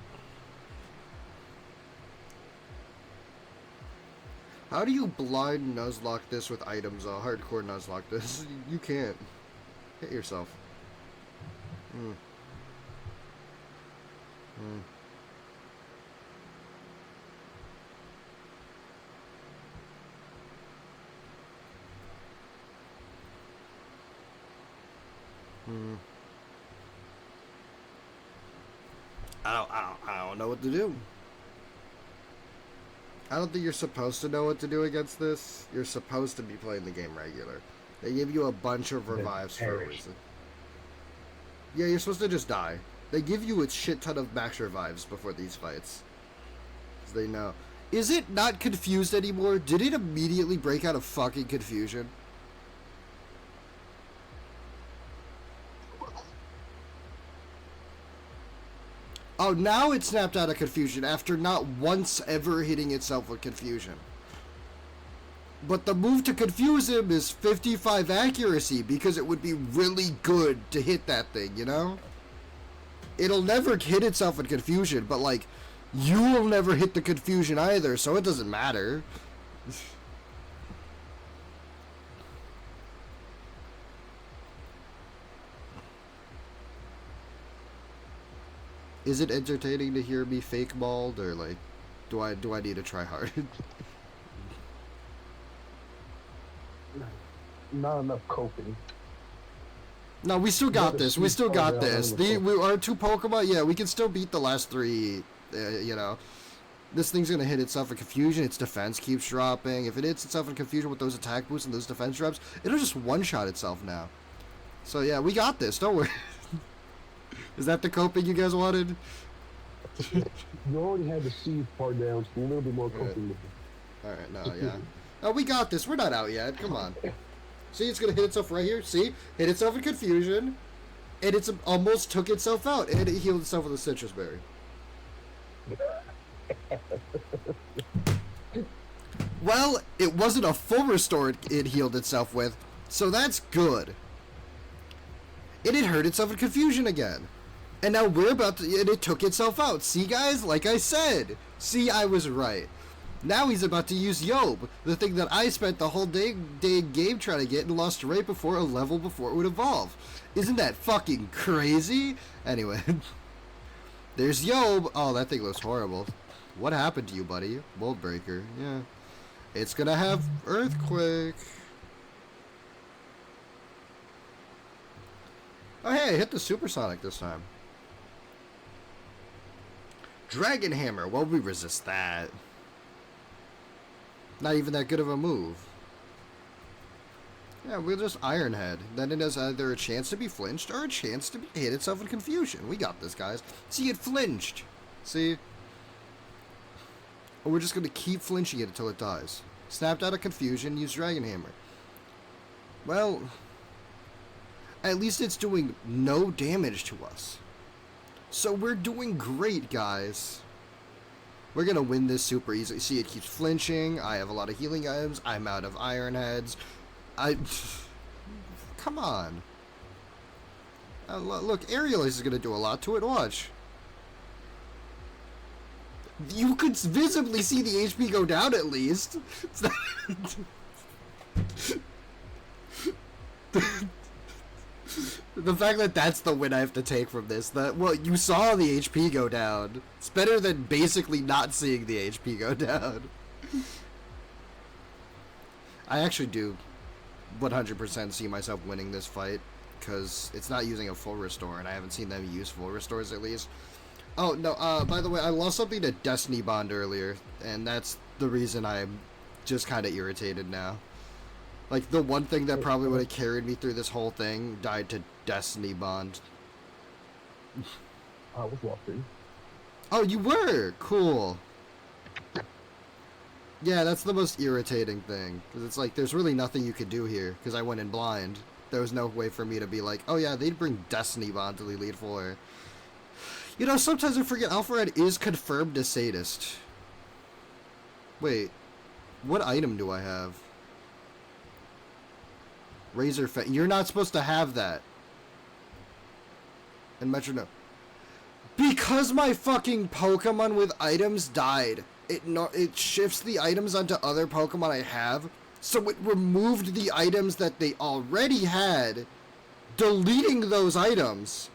How do you blind Nuzlocke this with items? Hardcore Nuzlocke this. You can't. Hit yourself. Hmm. Hmm. Hmm. I don't know what to do. I don't think you're supposed to know what to do against this. You're supposed to be playing the game regular. They give you a bunch of revives for a reason. Yeah, you're supposed to just die. They give you a shit ton of max revives before these fights. Because they know. Is it not confused anymore? Did it immediately break out of fucking confusion? Oh, now it snapped out of confusion after not once ever hitting itself with confusion. But the move to confuse him is 55 accuracy because it would be really good to hit that thing, you know? It'll never hit itself in confusion, but like, you will never hit the confusion either, so it doesn't matter. Is it entertaining to hear me fake mauled, or like, do I need to try hard? Not enough coping. No, we still got this. We still got this. Our two Pokemon, yeah, we can still beat the last three, you know. This thing's gonna hit itself in confusion. Its defense keeps dropping. If it hits itself in confusion with those attack boosts and those defense drops, it'll just one-shot itself now. So yeah, we got this. Don't worry. Is that the coping you guys wanted? You already had the seed part down, so a little bit more coping. Alright, no, yeah. Oh, we got this. We're not out yet. Come on. See, it's gonna hit itself right here. See? Hit itself in confusion. And it's almost took itself out. And it healed itself with a citrus berry. Well, it wasn't a full restore it healed itself with, so that's good. And it hurt itself in confusion again. And now we're about to... And it took itself out. See, guys? Like I said. See, I was right. Now he's about to use Yob, the thing that I spent the whole day game trying to get and lost right before a level before it would evolve. Isn't that fucking crazy? Anyway. There's Yob. Oh, that thing looks horrible. What happened to you, buddy? Mold Breaker. Yeah. It's gonna have Earthquake. Oh, hey, I hit the Supersonic this time. Dragon Hammer. Well, we resist that. Not even that good of a move. Yeah, we'll just Iron Head. Then it has either a chance to be flinched or a chance to hit itself in confusion. We got this, guys. See, it flinched. See? Or we're just going to keep flinching it until it dies. Snapped out of confusion, use Dragon Hammer. Well, at least it's doing no damage to us. So we're doing great, guys. We're going to win this super easily. See, it keeps flinching. I have a lot of healing items. I'm out of Iron Heads. Come on. Look, Aerial is going to do a lot to it. Watch. You could visibly see the HP go down at least. The fact that that's the win I have to take from this, well, you saw the HP go down. It's better than basically not seeing the HP go down. I actually do 100% see myself winning this fight, because it's not using a full restore, and I haven't seen them use full restores at least. Oh, no, by the way, I lost something to Destiny Bond earlier, and that's the reason I'm just kind of irritated now. Like, the one thing that probably would have carried me through this whole thing died to Destiny Bond. I was walking. Oh, you were? Cool. Yeah, that's the most irritating thing. Because it's like, there's really nothing you could do here, because I went in blind. There was no way for me to be like, oh yeah, they'd bring Destiny Bond to the Elite Four. You know, sometimes I forget Alpharad is confirmed as Sadist. Wait, what item do I have? Razor Fang. You're not supposed to have that. And Metronome. Because my fucking Pokemon with items died. it shifts the items onto other Pokemon I have, so it removed the items that they already had, deleting those items,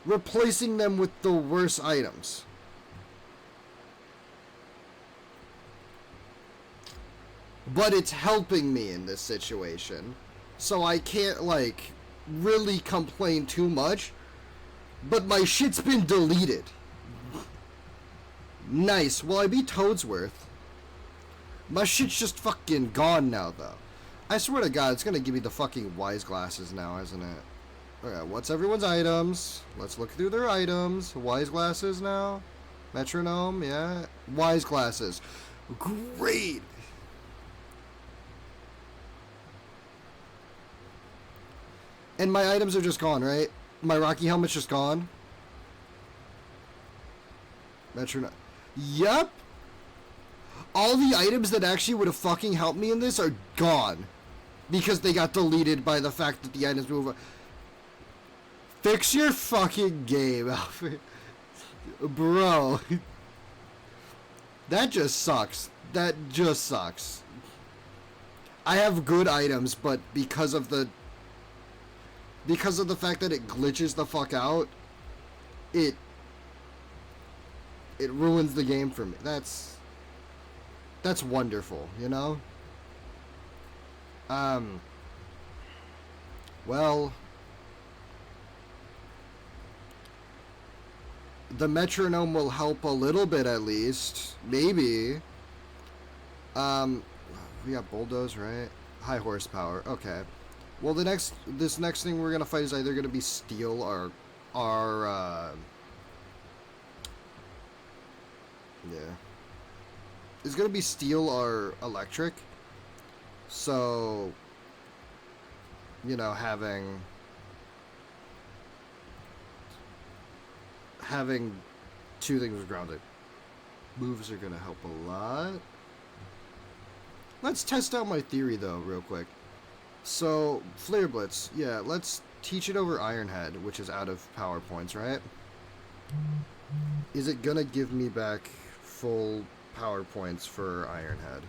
replacing them with the worst items. But it's helping me in this situation, so I can't, like, really complain too much, but my shit's been deleted. Nice. Will I be Toadsworth? My shit's just fucking gone now, though. I swear to God, it's gonna give me the fucking wise glasses now, isn't it? Okay, what's everyone's items? Let's look through their items. Wise glasses now? Metronome, yeah. Wise glasses. Great! And my items are just gone, right? My Rocky helmet's just gone. Metronome. Yep. All the items that actually would have fucking helped me in this are gone. Because they got deleted by the fact that the items move. Fix your fucking game, Alfred. Bro. That just sucks. That just sucks. I have good items, but because of the fact that it glitches the fuck out, it ruins the game for me. That's wonderful, you know? Well, the metronome will help a little bit at least. Maybe. We got bulldoze, right? High horsepower. Okay. Well, this next thing we're gonna fight is either gonna be steel or yeah. It's gonna be steel or electric. So, you know, having two things grounded moves are gonna help a lot. Let's test out my theory though, real quick. So, Flare Blitz, yeah, let's teach it over Iron Head, which is out of power points, right? Is it gonna give me back full power points for Iron Head?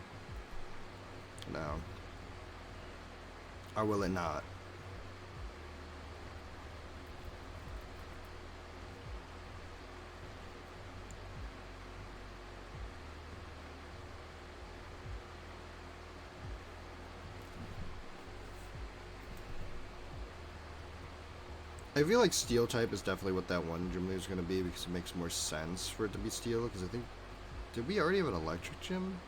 No. Or will it not? I feel like steel type is definitely what that one gym leader is going to be, because it makes more sense for it to be steel, because I think... Did we already have an electric gym?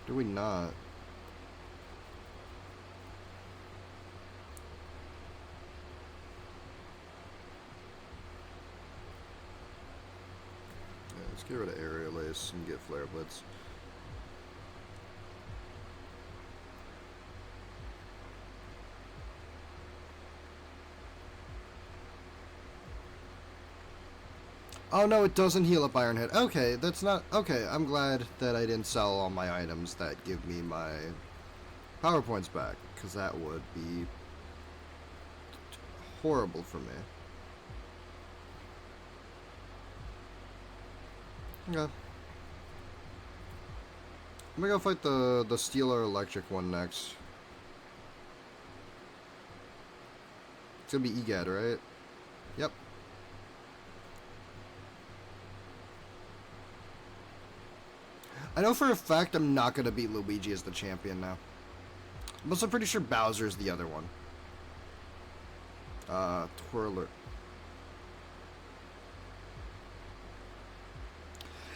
Did we not? Yeah, let's get rid of Aerial Ace and get Flare Blitz. Oh no, it doesn't heal up Iron Head. Okay, that's not... Okay, I'm glad that I didn't sell all my items that give me my power points back, because that would be horrible for me. Okay. I'm gonna go fight the steel or electric one next. It's gonna be EGAD, right? Yep. I know for a fact I'm not going to beat Luigi as the champion now. I'm also pretty sure Bowser's the other one. Twirler.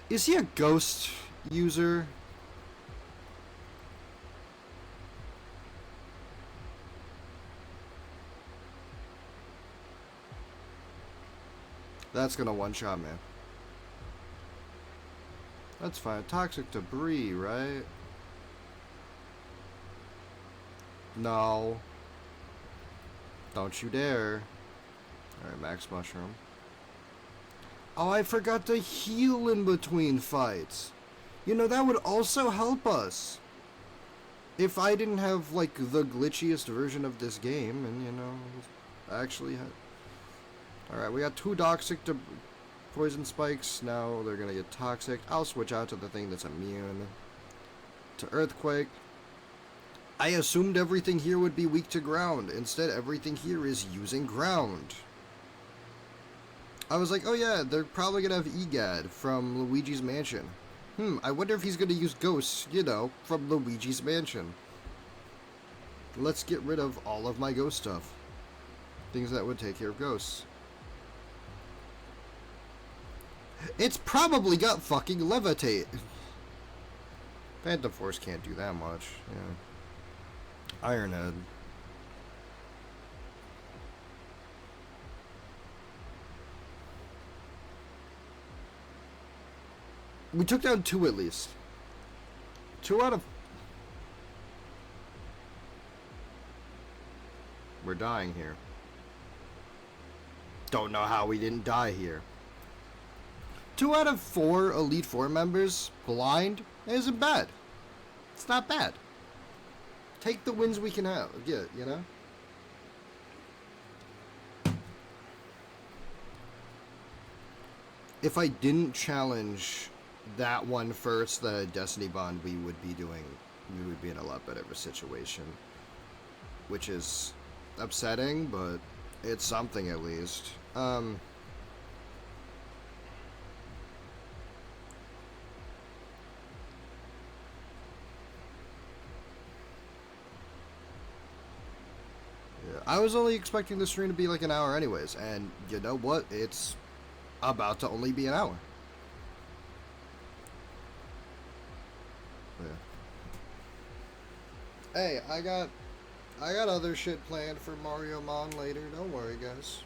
Is he a ghost user? That's going to one-shot me. That's fine. Toxic debris, right? No. Don't you dare. Alright, Max Mushroom. Oh, I forgot to heal in between fights. You know, that would also help us. If I didn't have, like, the glitchiest version of this game, and, you know, actually had... Alright, we got two toxic poison spikes. Now they're gonna get toxic. I'll switch out to the thing that's immune to earthquake. I assumed everything here would be weak to ground. Instead, everything here is using ground. I was like, oh yeah, they're probably gonna have Egad from Luigi's Mansion. I wonder if he's gonna use ghosts, you know, from Luigi's Mansion. Let's get rid of all of my ghost stuff. Things that would take care of ghosts. It's probably got fucking levitate. Phantom Force can't do that much, yeah. Ironhead. We took down 2 at least. 2 out of... We're dying here. Don't know how we didn't die here. 2 out of 4 Elite Four members blind isn't bad. It's not bad. Take the wins we can get, you know? If I didn't challenge that one first, the Destiny Bond, we would be in a lot better of a situation. Which is upsetting, but it's something at least. I was only expecting the stream to be like an hour anyways, and you know what? It's about to only be an hour. Yeah. Hey, I got other shit planned for Mariomon later. Don't worry, guys.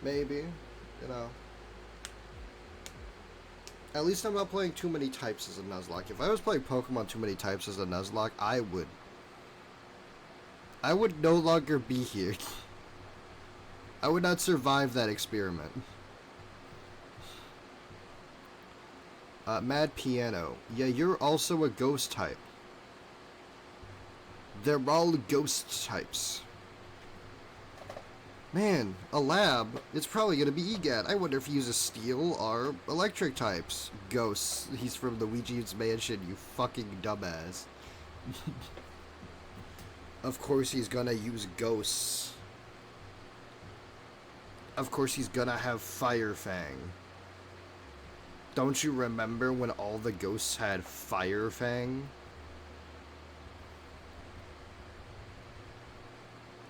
Maybe, you know. At least I'm not playing too many types as a Nuzlocke. If I was playing Pokemon too many types as a Nuzlocke, I would no longer be here. I would not survive that experiment. Mad Piano. Yeah, you're also a ghost type. They're all ghost types. Man, a lab. It's probably gonna be Egad. I wonder if he uses steel or electric types. Ghosts. He's from Luigi's Mansion, you fucking dumbass. Of course he's gonna use ghosts. Of course he's gonna have Fire Fang. Don't you remember when all the ghosts had Fire Fang?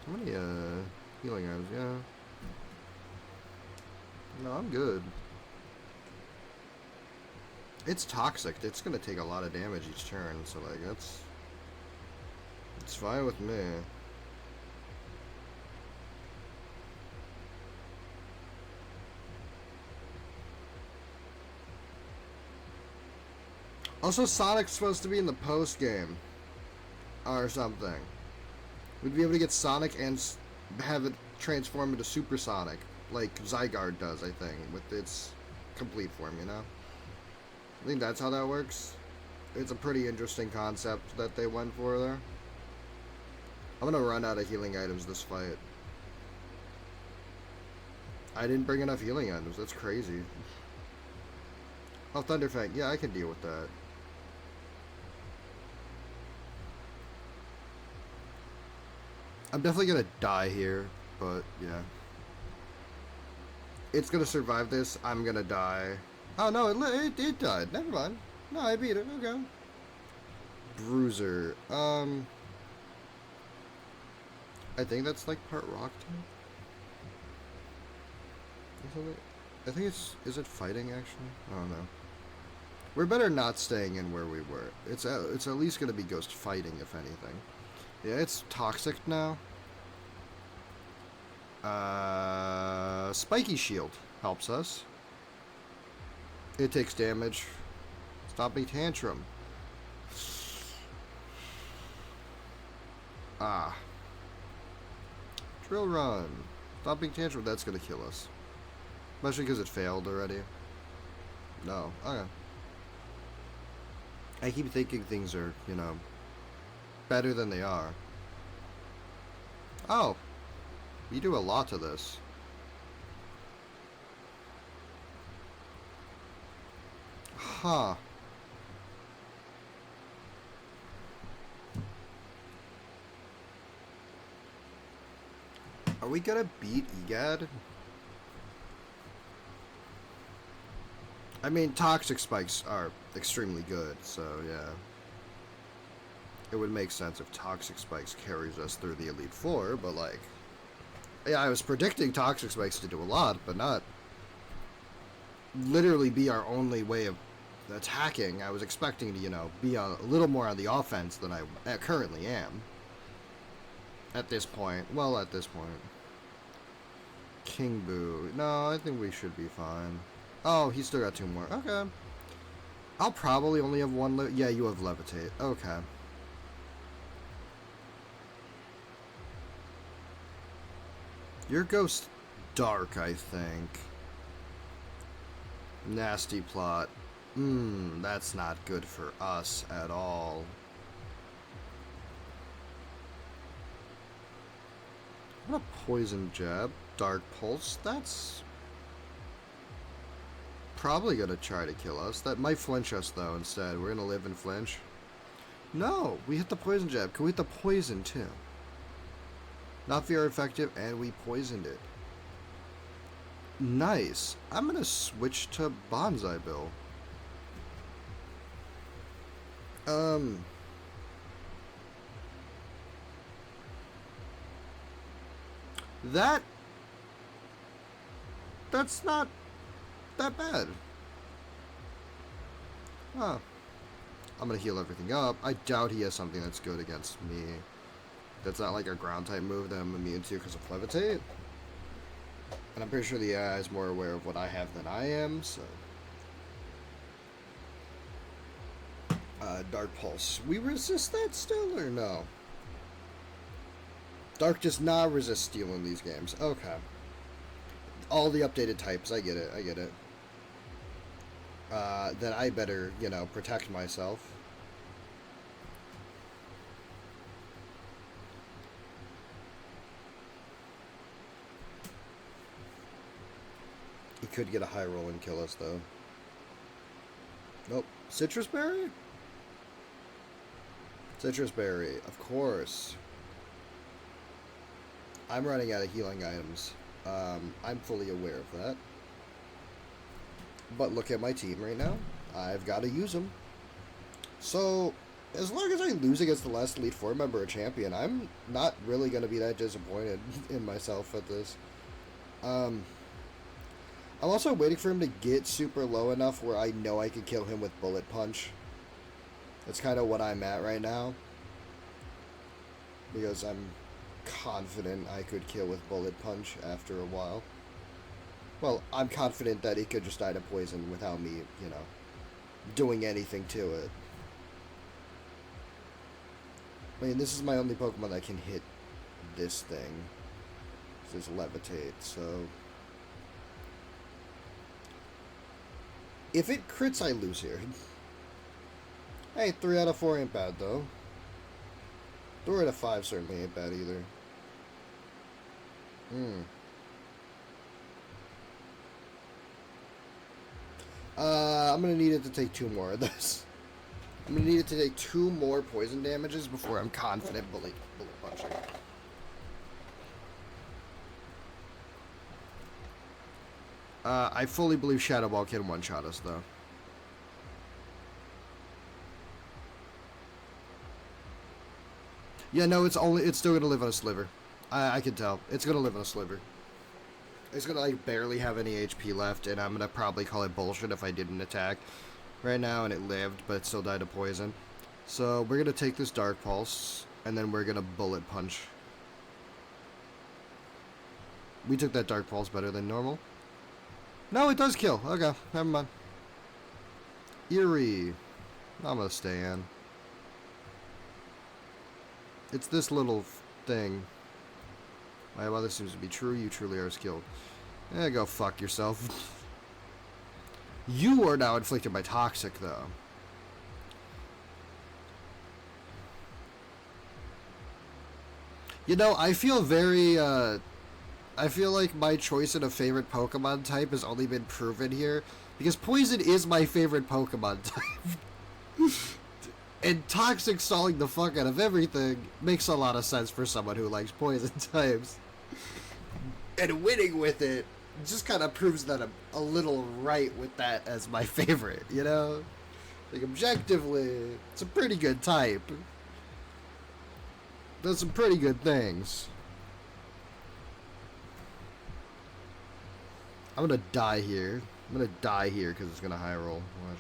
How many, healing items? Yeah. No, I'm good. It's toxic. It's gonna take a lot of damage each turn, so, like, it's fine with me. Also, Sonic's supposed to be in the post game. Or something. We'd be able to get Sonic and have it transform into Super Sonic. Like Zygarde does, I think. With its complete form, you know? I think that's how that works. It's a pretty interesting concept that they went for there. I'm gonna run out of healing items this fight. I didn't bring enough healing items. That's crazy. Oh, Thunderfang. Yeah, I can deal with that. I'm definitely gonna die here, but yeah. It's gonna survive this. I'm gonna die. Oh no, it died. Never mind. No, I beat it. Okay. Bruiser. I think that's like part rock type. I think it's. Is it fighting actually? I don't know. We're better not staying in where we were. It's at least gonna be ghost fighting if anything. Yeah, it's toxic now. Spiky shield helps us. It takes damage. Stopping tantrum. Ah. Drill run. Stopping tantrum, that's gonna kill us. Especially because it failed already. No. Okay. I keep thinking things are, you know, better than they are. Oh. You do a lot to this. Huh. Are we gonna beat Egad? I mean, toxic spikes are extremely good, so yeah. It would make sense if toxic spikes carries us through the Elite Four, but like, yeah, I was predicting toxic spikes to do a lot, but not literally be our only way of attacking. I was expecting to, be a little more on the offense than I currently am. At this point. Well, at this point. King Boo. No, I think we should be fine. Oh, he's still got 2 more. Okay. I'll probably only have 1 yeah, you have Levitate. Okay. Your Ghost Dark, I think. Nasty plot. That's not good for us at all. What a poison jab. Dark Pulse. That's probably gonna try to kill us. That might flinch us though instead. We're gonna live and flinch. No, we hit the poison jab. Can we hit the poison too? Not very effective, and we poisoned it. Nice. I'm gonna switch to Bonsai Bill. That's not that bad. Huh. I'm gonna heal everything up. I doubt he has something that's good against me. That's not like a ground type move that I'm immune to because of Levitate. And I'm pretty sure the AI is more aware of what I have than I am, so. Dark Pulse. We resist that still or no? Dark does not resist steel in these games. Okay. All the updated types. I get it. I get it. Then I better, protect myself. He could get a high roll and kill us, though. Nope. Citrus Berry? Citrus Berry, of course. I'm running out of healing items. I'm fully aware of that. But look at my team right now. I've got to use them. So, as long as I lose against the last Elite Four member or champion, I'm not really going to be that disappointed in myself at this. I'm also waiting for him to get super low enough where I know I can kill him with Bullet Punch. That's kind of what I'm at right now. Because I'm confident I could kill with Bullet Punch after a while. Well, I'm confident that he could just die to poison without me, doing anything to it. I mean, this is my only Pokemon that can hit this thing. This is Levitate, so... If it crits, I lose here. Hey, 3 out of 4 ain't bad, though. 3 out of 5 certainly ain't bad either. I'm gonna need it to take 2 more of this. I'm gonna need it to take 2 more poison damages before I'm confident bullet punching. I fully believe Shadow Ball can one-shot us, though. Yeah, no, it's still gonna live on a sliver. I can tell. It's gonna live on a sliver. It's gonna, like, barely have any HP left, and I'm gonna probably call it bullshit if I didn't attack right now, and it lived, but it still died to poison. So, we're gonna take this Dark Pulse, and then we're gonna Bullet Punch. We took that Dark Pulse better than normal. No, it does kill. Okay, never mind. Eerie. I'm gonna stay in. It's this little thing. My mother seems to be true. You truly are skilled. Go fuck yourself. You are now inflicted by Toxic, though. I feel very, I feel like my choice in a favorite Pokemon type has only been proven here Because poison is my favorite Pokemon type. And toxic stalling the fuck out of everything makes a lot of sense for someone who likes poison types. And winning with it just kind of proves that I'm a little right with that as my favorite, you know? Like, objectively, it's a pretty good type. Does some pretty good things. I'm gonna die here. I'm gonna die here because it's gonna high roll. Watch.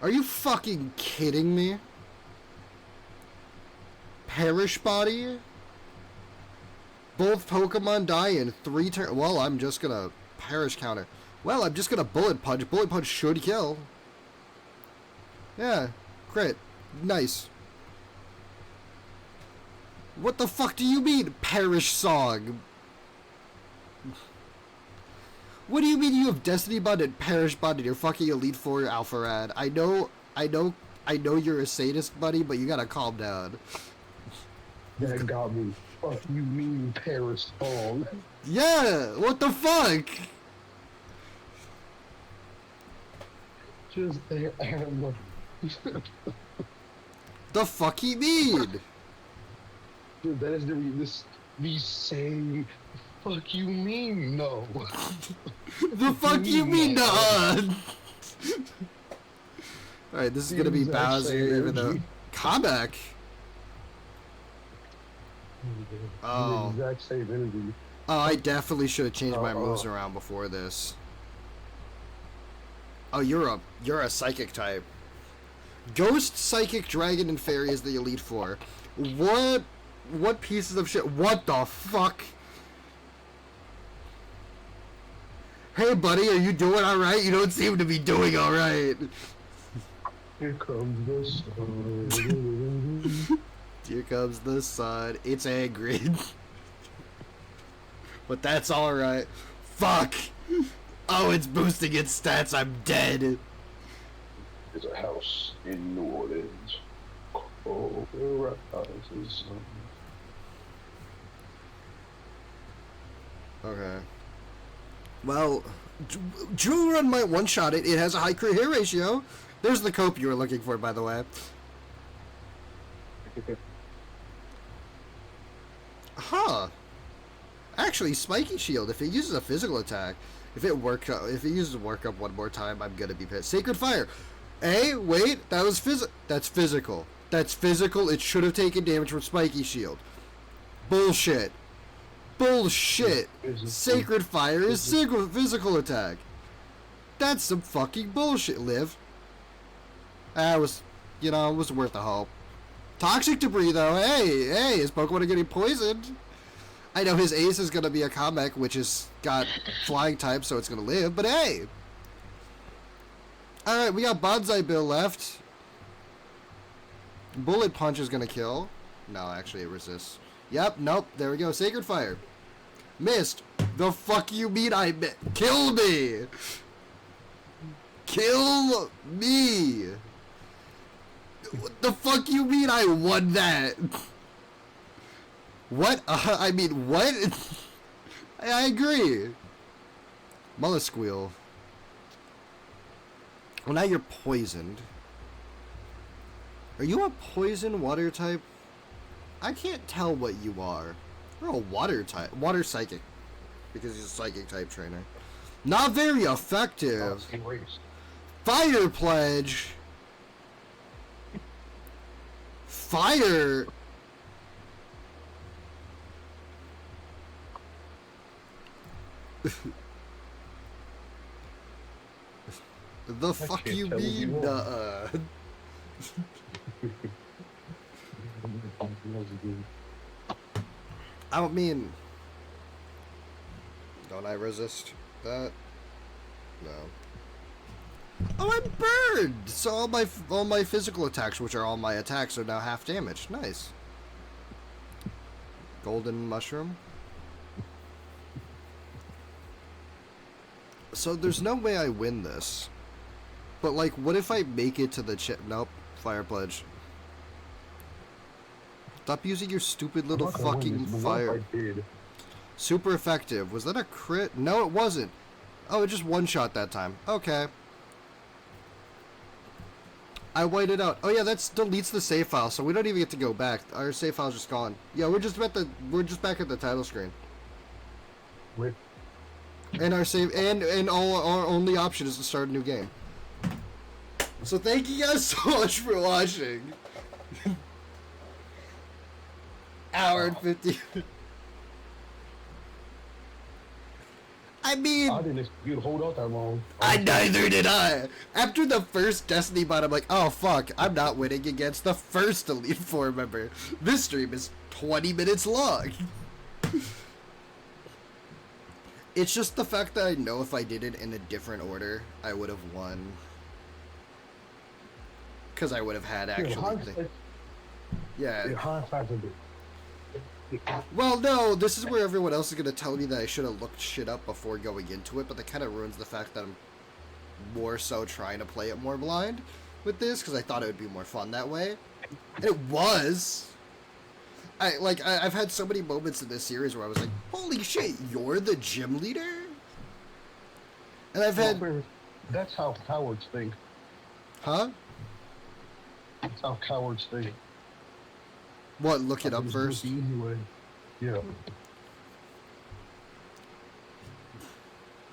Are you fucking kidding me? Perish Body? Both Pokemon die in 3 turns. Well, I'm just gonna Perish counter. Well, I'm just gonna Bullet Punch. Bullet Punch should kill. Yeah, crit. Nice. What the fuck do you mean, Perish Song? What do you mean you have Destiny Bond and Perish Bond in your fucking Elite Four Alpha Rad? I know you're a sadist, buddy, but you gotta calm down. That got me. Fuck you mean Paris Song. Yeah, what the fuck? Just The fuck he mean? Dude, that is me saying fuck you mean no. The fuck you mean no? Alright, this is gonna be Bowser, even though... Comeback? Oh. The exact same energy. Oh, I definitely should have changed my moves around before this. Oh, you're a psychic type. Ghost, Psychic, Dragon, and Fairy is the Elite Four. What pieces of shit? What the fuck? Hey, buddy, are you doing alright? You don't seem to be doing alright. Here comes the sun. Here comes the sun. It's angry. But that's alright. Fuck! Oh, it's boosting its stats. I'm dead. There's a house in New Orleans. Oh, where rises sun. Okay. Well, Jewel Run might one-shot it. It has a high crit hit ratio. There's the cope you were looking for, by the way. Huh. Actually, Spiky Shield, if it uses a physical attack, if it uses work up one more time, I'm gonna be pissed. Sacred Fire. Hey, wait, that's physical. That's physical. It should have taken damage from Spiky Shield. Bullshit. Bullshit. Sacred Fire is physical attack. That's some fucking bullshit, Liv. It was worth a hope. Toxic Debris, though. Hey, his Pokemon are getting poisoned. I know his ace is going to be a Kamek, which has got flying type, so it's going to live, but hey. Alright, we got Bonsai Bill left. Bullet Punch is going to kill. No, actually it resists. Yep, nope, there we go. Sacred Fire. Missed. The fuck you mean I missed? Kill me! Kill me! What the fuck you mean I won that? What? I mean, what? I agree. Mollusqueel. Well, now you're poisoned. Are you a poison water type? I can't tell what you are. You're a water type. Water psychic. Because he's a psychic type trainer. Not very effective. Fire Pledge. Fire. The fuck you mean? I don't mean. Don't I resist that? No. Oh, I'm burned! So all my physical attacks, which are all my attacks, are now half damage. Nice. Golden Mushroom. So there's no way I win this. But like, what if I make it to the chip? Nope. Fire Pledge. Stop using your stupid little fucking fire. Super effective. Was that a crit? No, it wasn't. Oh, it just one-shot that time. Okay. I whited it out. Oh yeah, that deletes the save file, so we don't even get to go back. Our save file's just gone. Yeah, we're just back at the title screen. Wait. And our save and all our only option is to start a new game. So thank you guys so much for watching. Hour and 50. I mean, I didn't expect you to hold out that long. neither did I. After the first Destiny bot, I'm like, oh fuck, I'm not winning against the first Elite Four member. This stream is 20 minutes long. It's just the fact that I know if I did it in a different order, I would have won. Because I would have had actually. Yeah. Well, no, this is where everyone else is going to tell me that I should have looked shit up before going into it, but that kind of ruins the fact that I'm more so trying to play it more blind with this, because I thought it would be more fun that way. And it was. I've had so many moments in this series where I was like, holy shit, you're the gym leader? And I've had... That's how cowards think. Huh? That's how cowards think. What, look it up first? The easy way. Yeah.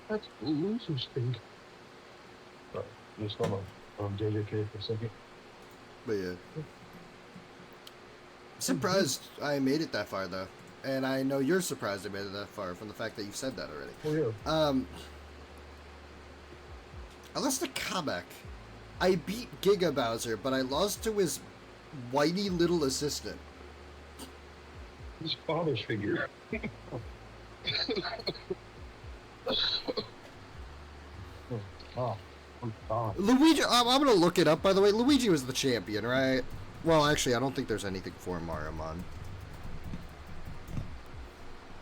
That's losers think. But just hold on JJK for a second. But yeah. Surprised I made it that far though. And I know you're surprised I made it that far from the fact that you've said that already. Oh yeah. I lost to Kamek. I beat Giga Bowser, but I lost to his whitey little assistant. His father's figure. Oh, I'm gone. Luigi, I'm gonna look it up, by the way. Luigi was the champion, right? Well, actually, I don't think there's anything for Mariomon.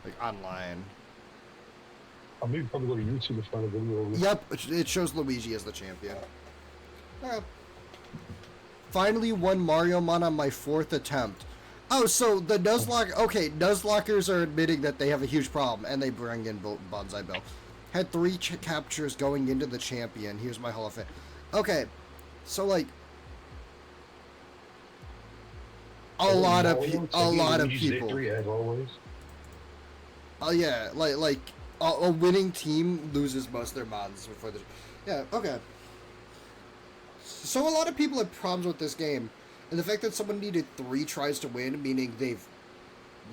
Like, online. I'll maybe probably go to YouTube and find a video of it. Yep, it shows Luigi as the champion. Finally won Mariomon on my 4th attempt. Oh, so the Nuzlocke... Okay, Nuzlockers are admitting that they have a huge problem, and they bring in Bonsai Bill. Had 3 captures going into the champion. Here's my Hall of Fame. Okay, so, like... A lot of people... Victory, as always. Oh, yeah, like a winning team loses most of their mons before the... Yeah, okay. So a lot of people have problems with this game. And the fact that someone needed 3 tries to win, meaning they've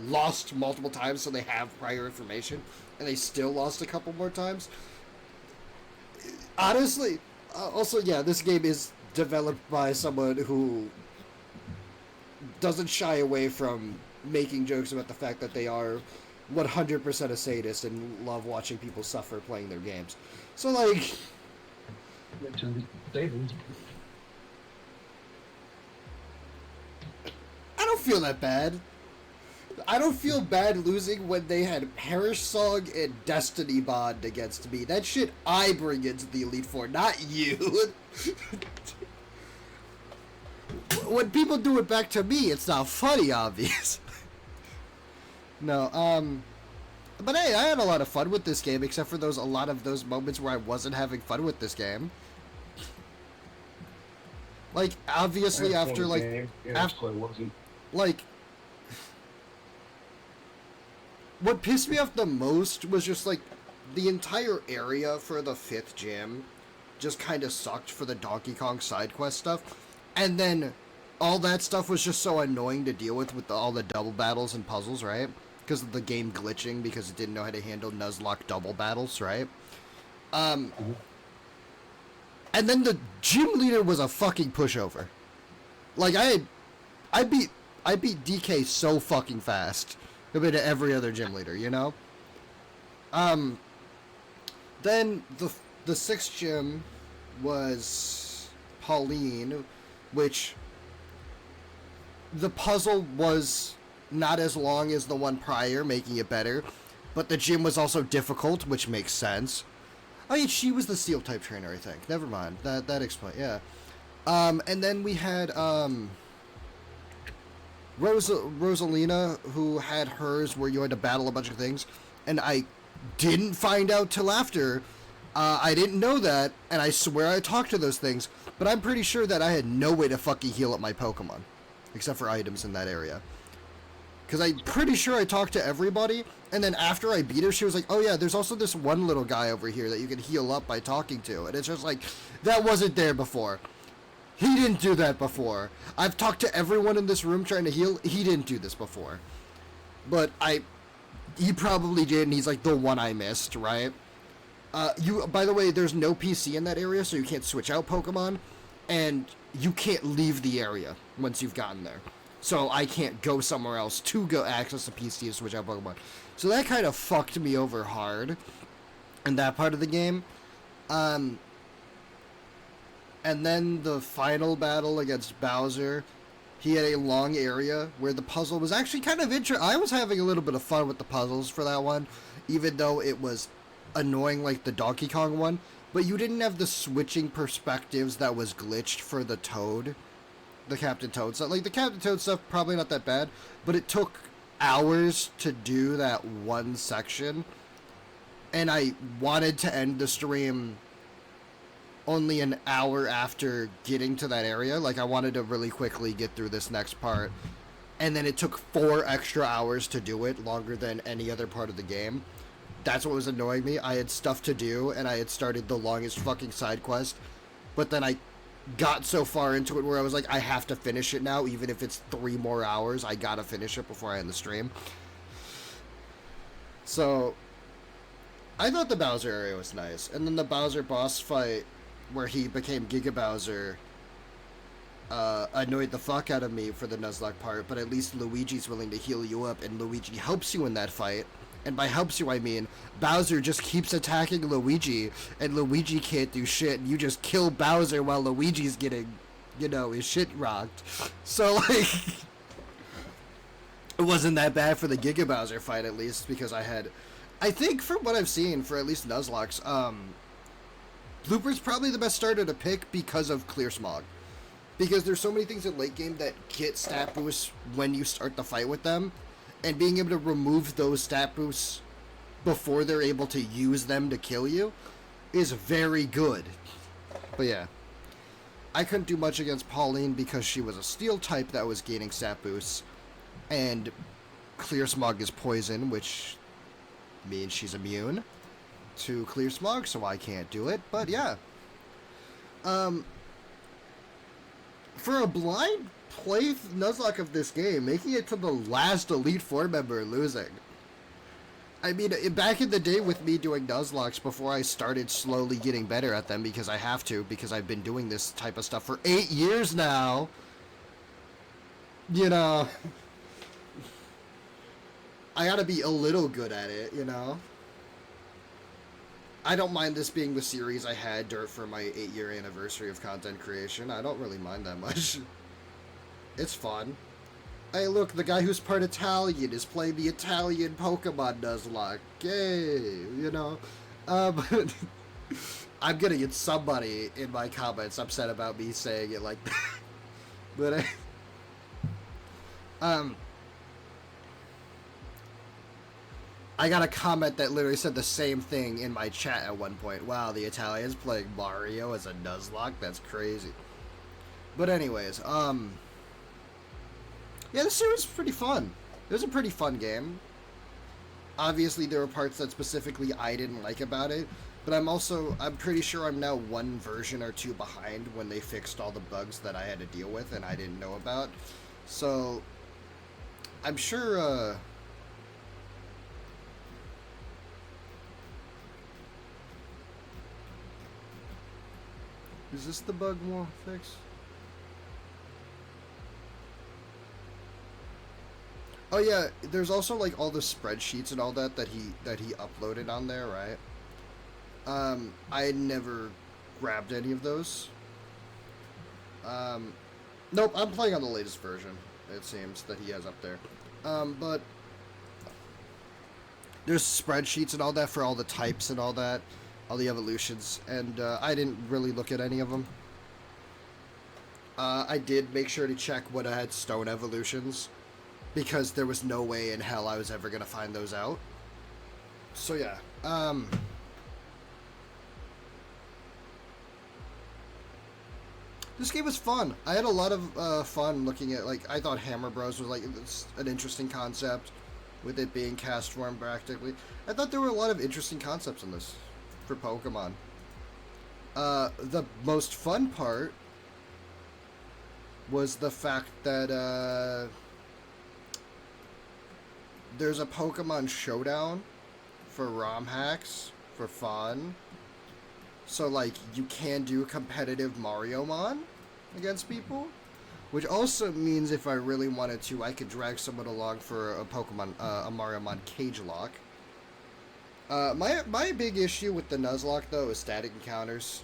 lost multiple times so they have prior information, and they still lost a couple more times. Honestly, also, yeah, this game is developed by someone who doesn't shy away from making jokes about the fact that they are 100% a sadist and love watching people suffer playing their games. So, like... I don't feel that bad. I don't feel bad losing when they had Perish Song and Destiny Bond against me. That shit I bring into the Elite Four, not you. When people do it back to me, it's not funny, obvious. No, but hey, I had a lot of fun with this game, except for a lot of those moments where I wasn't having fun with this game. Like, obviously after, like, like, what pissed me off the most was just, like, the entire area for the 5th gym just kind of sucked for the Donkey Kong side quest stuff. And then all that stuff was just so annoying to deal with all the double battles and puzzles, right? Because of the game glitching, because it didn't know how to handle Nuzlocke double battles, right? And then the gym leader was a fucking pushover. Like, I beat DK so fucking fast compared to every other gym leader, you know? Then the 6th gym was Pauline, which the puzzle was not as long as the one prior, making it better, but the gym was also difficult, which makes sense. Oh yeah, she was the steel type trainer, I think. Never mind. That explains, yeah. And then we had Rosalina, who had hers where you had to battle a bunch of things. And I didn't find out till after. I didn't know that, and I swear I talked to those things, but I'm pretty sure that I had no way to fucking heal up my Pokemon, except for items in that area. Because I'm pretty sure I talked to everybody, and then after I beat her, she was like, oh yeah, there's also this one little guy over here that you can heal up by talking to, and it's just like, that wasn't there before. He didn't do that before. I've talked to everyone in this room trying to heal, he didn't do this before. But he probably did, and he's like the one I missed, right? By the way, there's no PC in that area, so you can't switch out Pokemon, and you can't leave the area once you've gotten there. So I can't go somewhere else to go access the PC to switch out Pokemon. So that kind of fucked me over hard in that part of the game. And then the final battle against Bowser, he had a long area where the puzzle was actually kind of interesting. I was having a little bit of fun with the puzzles for that one, even though it was annoying like the Donkey Kong one, but you didn't have the switching perspectives that was glitched for the Toad, the Captain Toad stuff. Like the Captain Toad stuff, probably not that bad, but it took hours to do that one section, and I wanted to end the stream only an hour after getting to that area. Like I wanted to really quickly get through this next part, and then it took 4 extra hours to do it, longer than any other part of the game. That's what was annoying me. I had stuff to do, and I had started the longest fucking side quest, but then I got so far into it where I was like, I have to finish it now, even if it's 3 more hours. I gotta finish it before I end the stream. So, I thought the Bowser area was nice, and then the Bowser boss fight, where he became Giga Bowser, annoyed the fuck out of me for the Nuzlocke part, but at least Luigi's willing to heal you up, and Luigi helps you in that fight. And by helps you, I mean Bowser just keeps attacking Luigi, and Luigi can't do shit, and you just kill Bowser while Luigi's getting, his shit rocked. So, like, it wasn't that bad for the Giga Bowser fight, at least, because I think from what I've seen, for at least Nuzlocke's, Blooper's probably the best starter to pick because of Clear Smog. Because there's so many things in late game that get stat boosts when you start the fight with them, and being able to remove those stat boosts before they're able to use them to kill you is very good. But yeah, I couldn't do much against Pauline because she was a steel type that was gaining stat boosts, and Clear Smog is poison, which means she's immune to Clear Smog, so I can't do it. But yeah, for a blind play Nuzlocke of this game, making it to the last Elite Four member losing. I mean, back in the day with me doing Nuzlocks before I started slowly getting better at them, because I have to, because I've been doing this type of stuff for 8 years now. I gotta be a little good at it, I don't mind this being the series I had for my 8-year anniversary of content creation. I don't really mind that much. It's fun. Hey, look, the guy who's part Italian is playing the Italian Pokemon Nuzlocke. Yay, But I'm gonna get somebody in my comments upset about me saying it like that. But I got a comment that literally said the same thing in my chat at one point. Wow, the Italian's playing Mario as a Nuzlocke? That's crazy. But anyways, yeah, this series was pretty fun. It was a pretty fun game. Obviously, there were parts that specifically I didn't like about it, but I'm pretty sure I'm now 1 version or 2 behind when they fixed all the bugs that I had to deal with and I didn't know about. So, I'm sure, is this the bug we'll fix? Oh yeah, there's also like all the spreadsheets and all that he uploaded on there, right? I never grabbed any of those. Nope, I'm playing on the latest version, it seems, that he has up there. But there's spreadsheets and all that for all the types and all that, all the evolutions, and I didn't really look at any of them. I did make sure to check what I had stone evolutions, because there was no way in hell I was ever going to find those out. So yeah, this game was fun. I had a lot of fun looking at, like, I thought Hammer Bros was like an interesting concept, with it being cast form practically. I thought there were a lot of interesting concepts in this for Pokemon. The most fun part was the fact that there's a Pokemon Showdown for ROM hacks for fun. So, like, you can do competitive Mariomon against people. Which also means if I really wanted to, I could drag someone along for a Pokemon, a Mariomon cage lock. My big issue with the Nuzlocke, though, is static encounters.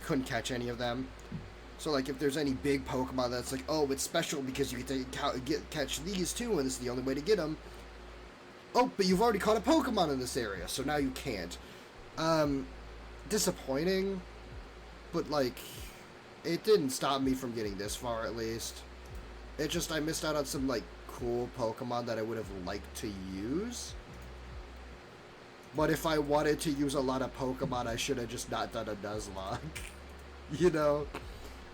Couldn't catch any of them. So, like, if there's any big Pokemon that's like, oh, it's special because you get to catch these too, and it's the only way to get them. Oh, but you've already caught a Pokemon in this area, so now you can't. Disappointing, but, like, it didn't stop me from getting this far, at least. It just, I missed out on some, like, cool Pokemon that I would have liked to use. But if I wanted to use a lot of Pokemon, I should have just not done a Nuzlocke. You know?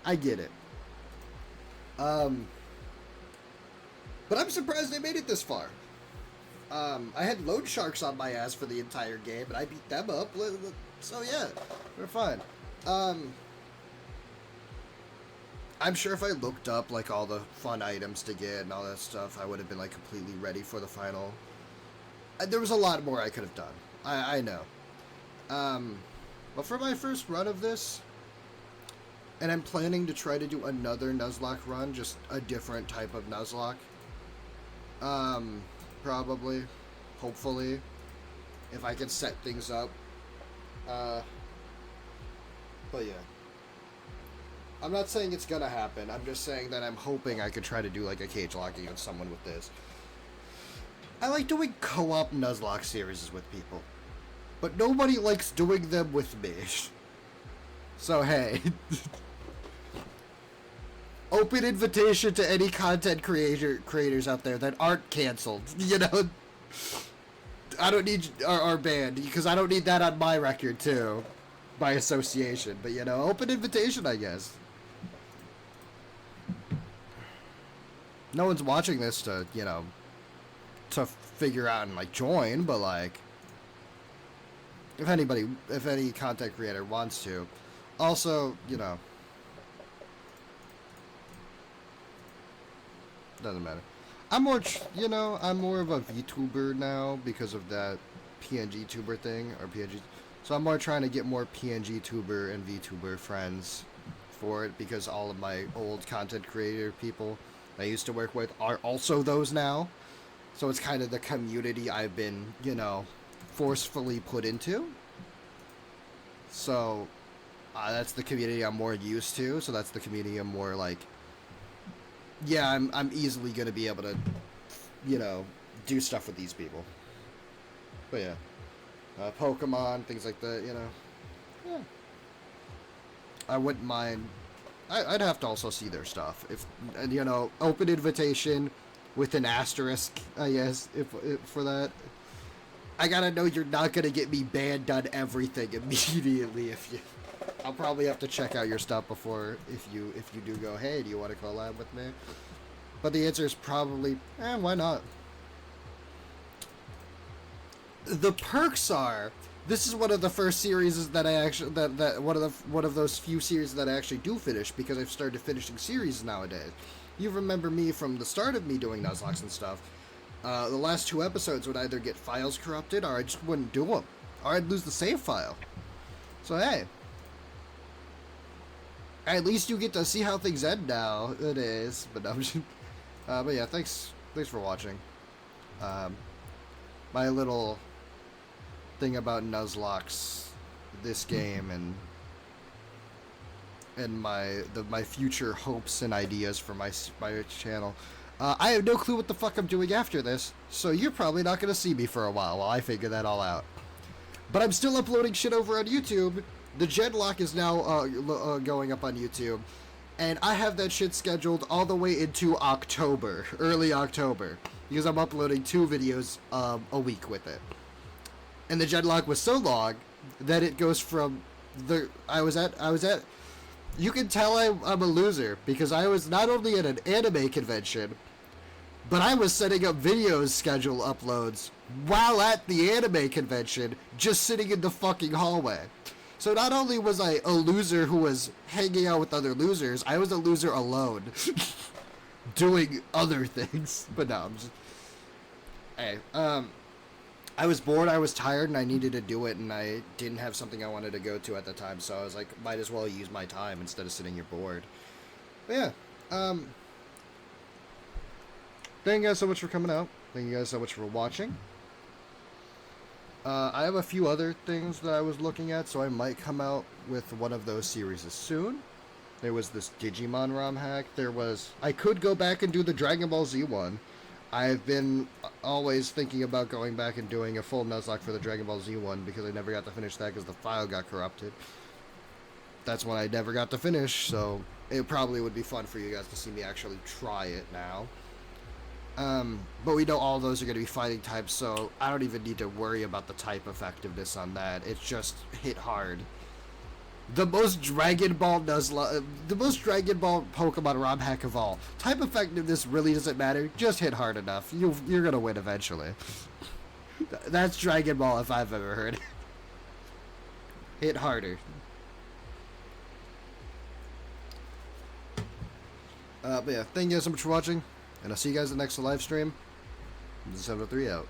I get it. But I'm surprised they made it this far. I had Loan Sharks on my ass for the entire game, and I beat them up. So yeah, we're fine. I'm sure if I looked up, like, all the fun items to get and all that stuff, I would have been, like, completely ready for the final. There was a lot more I could have done. I know. But for my first run of this, and I'm planning to try to do another Nuzlocke run, just a different type of Nuzlocke. Probably. Hopefully. If I can set things up. But yeah. I'm not saying it's gonna happen. I'm just saying that I'm hoping I could try to do, like, a cage lock against someone with this. I like doing co-op Nuzlocke series with people. But nobody likes doing them with me. So, hey. Open invitation to any content creators out there that aren't canceled. You know? I don't need our band, because I don't need that on my record, too. By association. But, you know, open invitation, I guess. No one's watching this to, you know, to figure out and, like, join, but, like, if any content creator wants to. Also, you know, doesn't matter. I'm more of a VTuber now because of that PNG tuber thing, or PNG. So I'm more trying to get more PNG tuber and VTuber friends for it, because all of my old content creator people I used to work with are also those now. So it's kind of the community I've been, you know, forcefully put into. So that's the community I'm more used to. So that's the community I'm more like, yeah, I'm easily gonna be able to, you know, do stuff with these people. But yeah, Pokemon, things like that, you know. Yeah. I wouldn't mind. I'd have to also see their stuff. If, you know, open invitation with an asterisk, I guess, if for that. I gotta know you're not gonna get me banned on everything immediately. If you, I'll probably have to check out your stuff before, if you do go, hey, do you want to collab with me? But the answer is probably, why not? The perks are, this is one of the first series that I actually, that one of those few series that I actually do finish, because I've started finishing series nowadays. You remember me from the start of me doing Nuzlocke and stuff. The last 2 episodes would either get files corrupted, or I just wouldn't do them, or I'd lose the save file. So hey, at least you get to see how things end now. It is, but I'm just, but yeah, thanks for watching. My little thing about Nuzlocke's, this game, and my future hopes and ideas for my channel. I have no clue what the fuck I'm doing after this, so you're probably not gonna see me for a while I figure that all out. But I'm still uploading shit over on YouTube. The Genlock is now going up on YouTube, and I have that shit scheduled all the way into October, early October, because I'm uploading 2 videos a week with it. and the genlock was so long that it goes from the I was at you can tell I'm a loser because I was not only at an anime convention, but I was setting up videos schedule uploads while at the anime convention, just sitting in the fucking hallway. So not only was I a loser who was hanging out with other losers, I was a loser alone, doing other things. But no, I'm just... Hey, I was bored, I was tired, and I needed to do it, and I didn't have something I wanted to go to at the time, so I was like, might as well use my time instead of sitting here bored. But yeah, thank you guys so much for coming out. Thank you guys so much for watching. I have a few other things that I was looking at, so I might come out with one of those series soon. There was this Digimon ROM hack. I could go back and do the Dragon Ball Z one. I've been always thinking about going back and doing a full Nuzlocke for the Dragon Ball Z one because I never got to finish that because the file got corrupted. That's one I never got to finish, so it probably would be fun for you guys to see me actually try it now. But we know all those are going to be fighting types, so I don't even need to worry about the type effectiveness on that. It's just hit hard. The most Dragon Ball Pokemon ROM hack of all. Type effectiveness really doesn't matter. Just hit hard enough. You're going to win eventually. That's Dragon Ball if I've ever heard. Hit harder. But yeah, thank you guys so much for watching. And I'll see you guys in the next live stream. 703 out.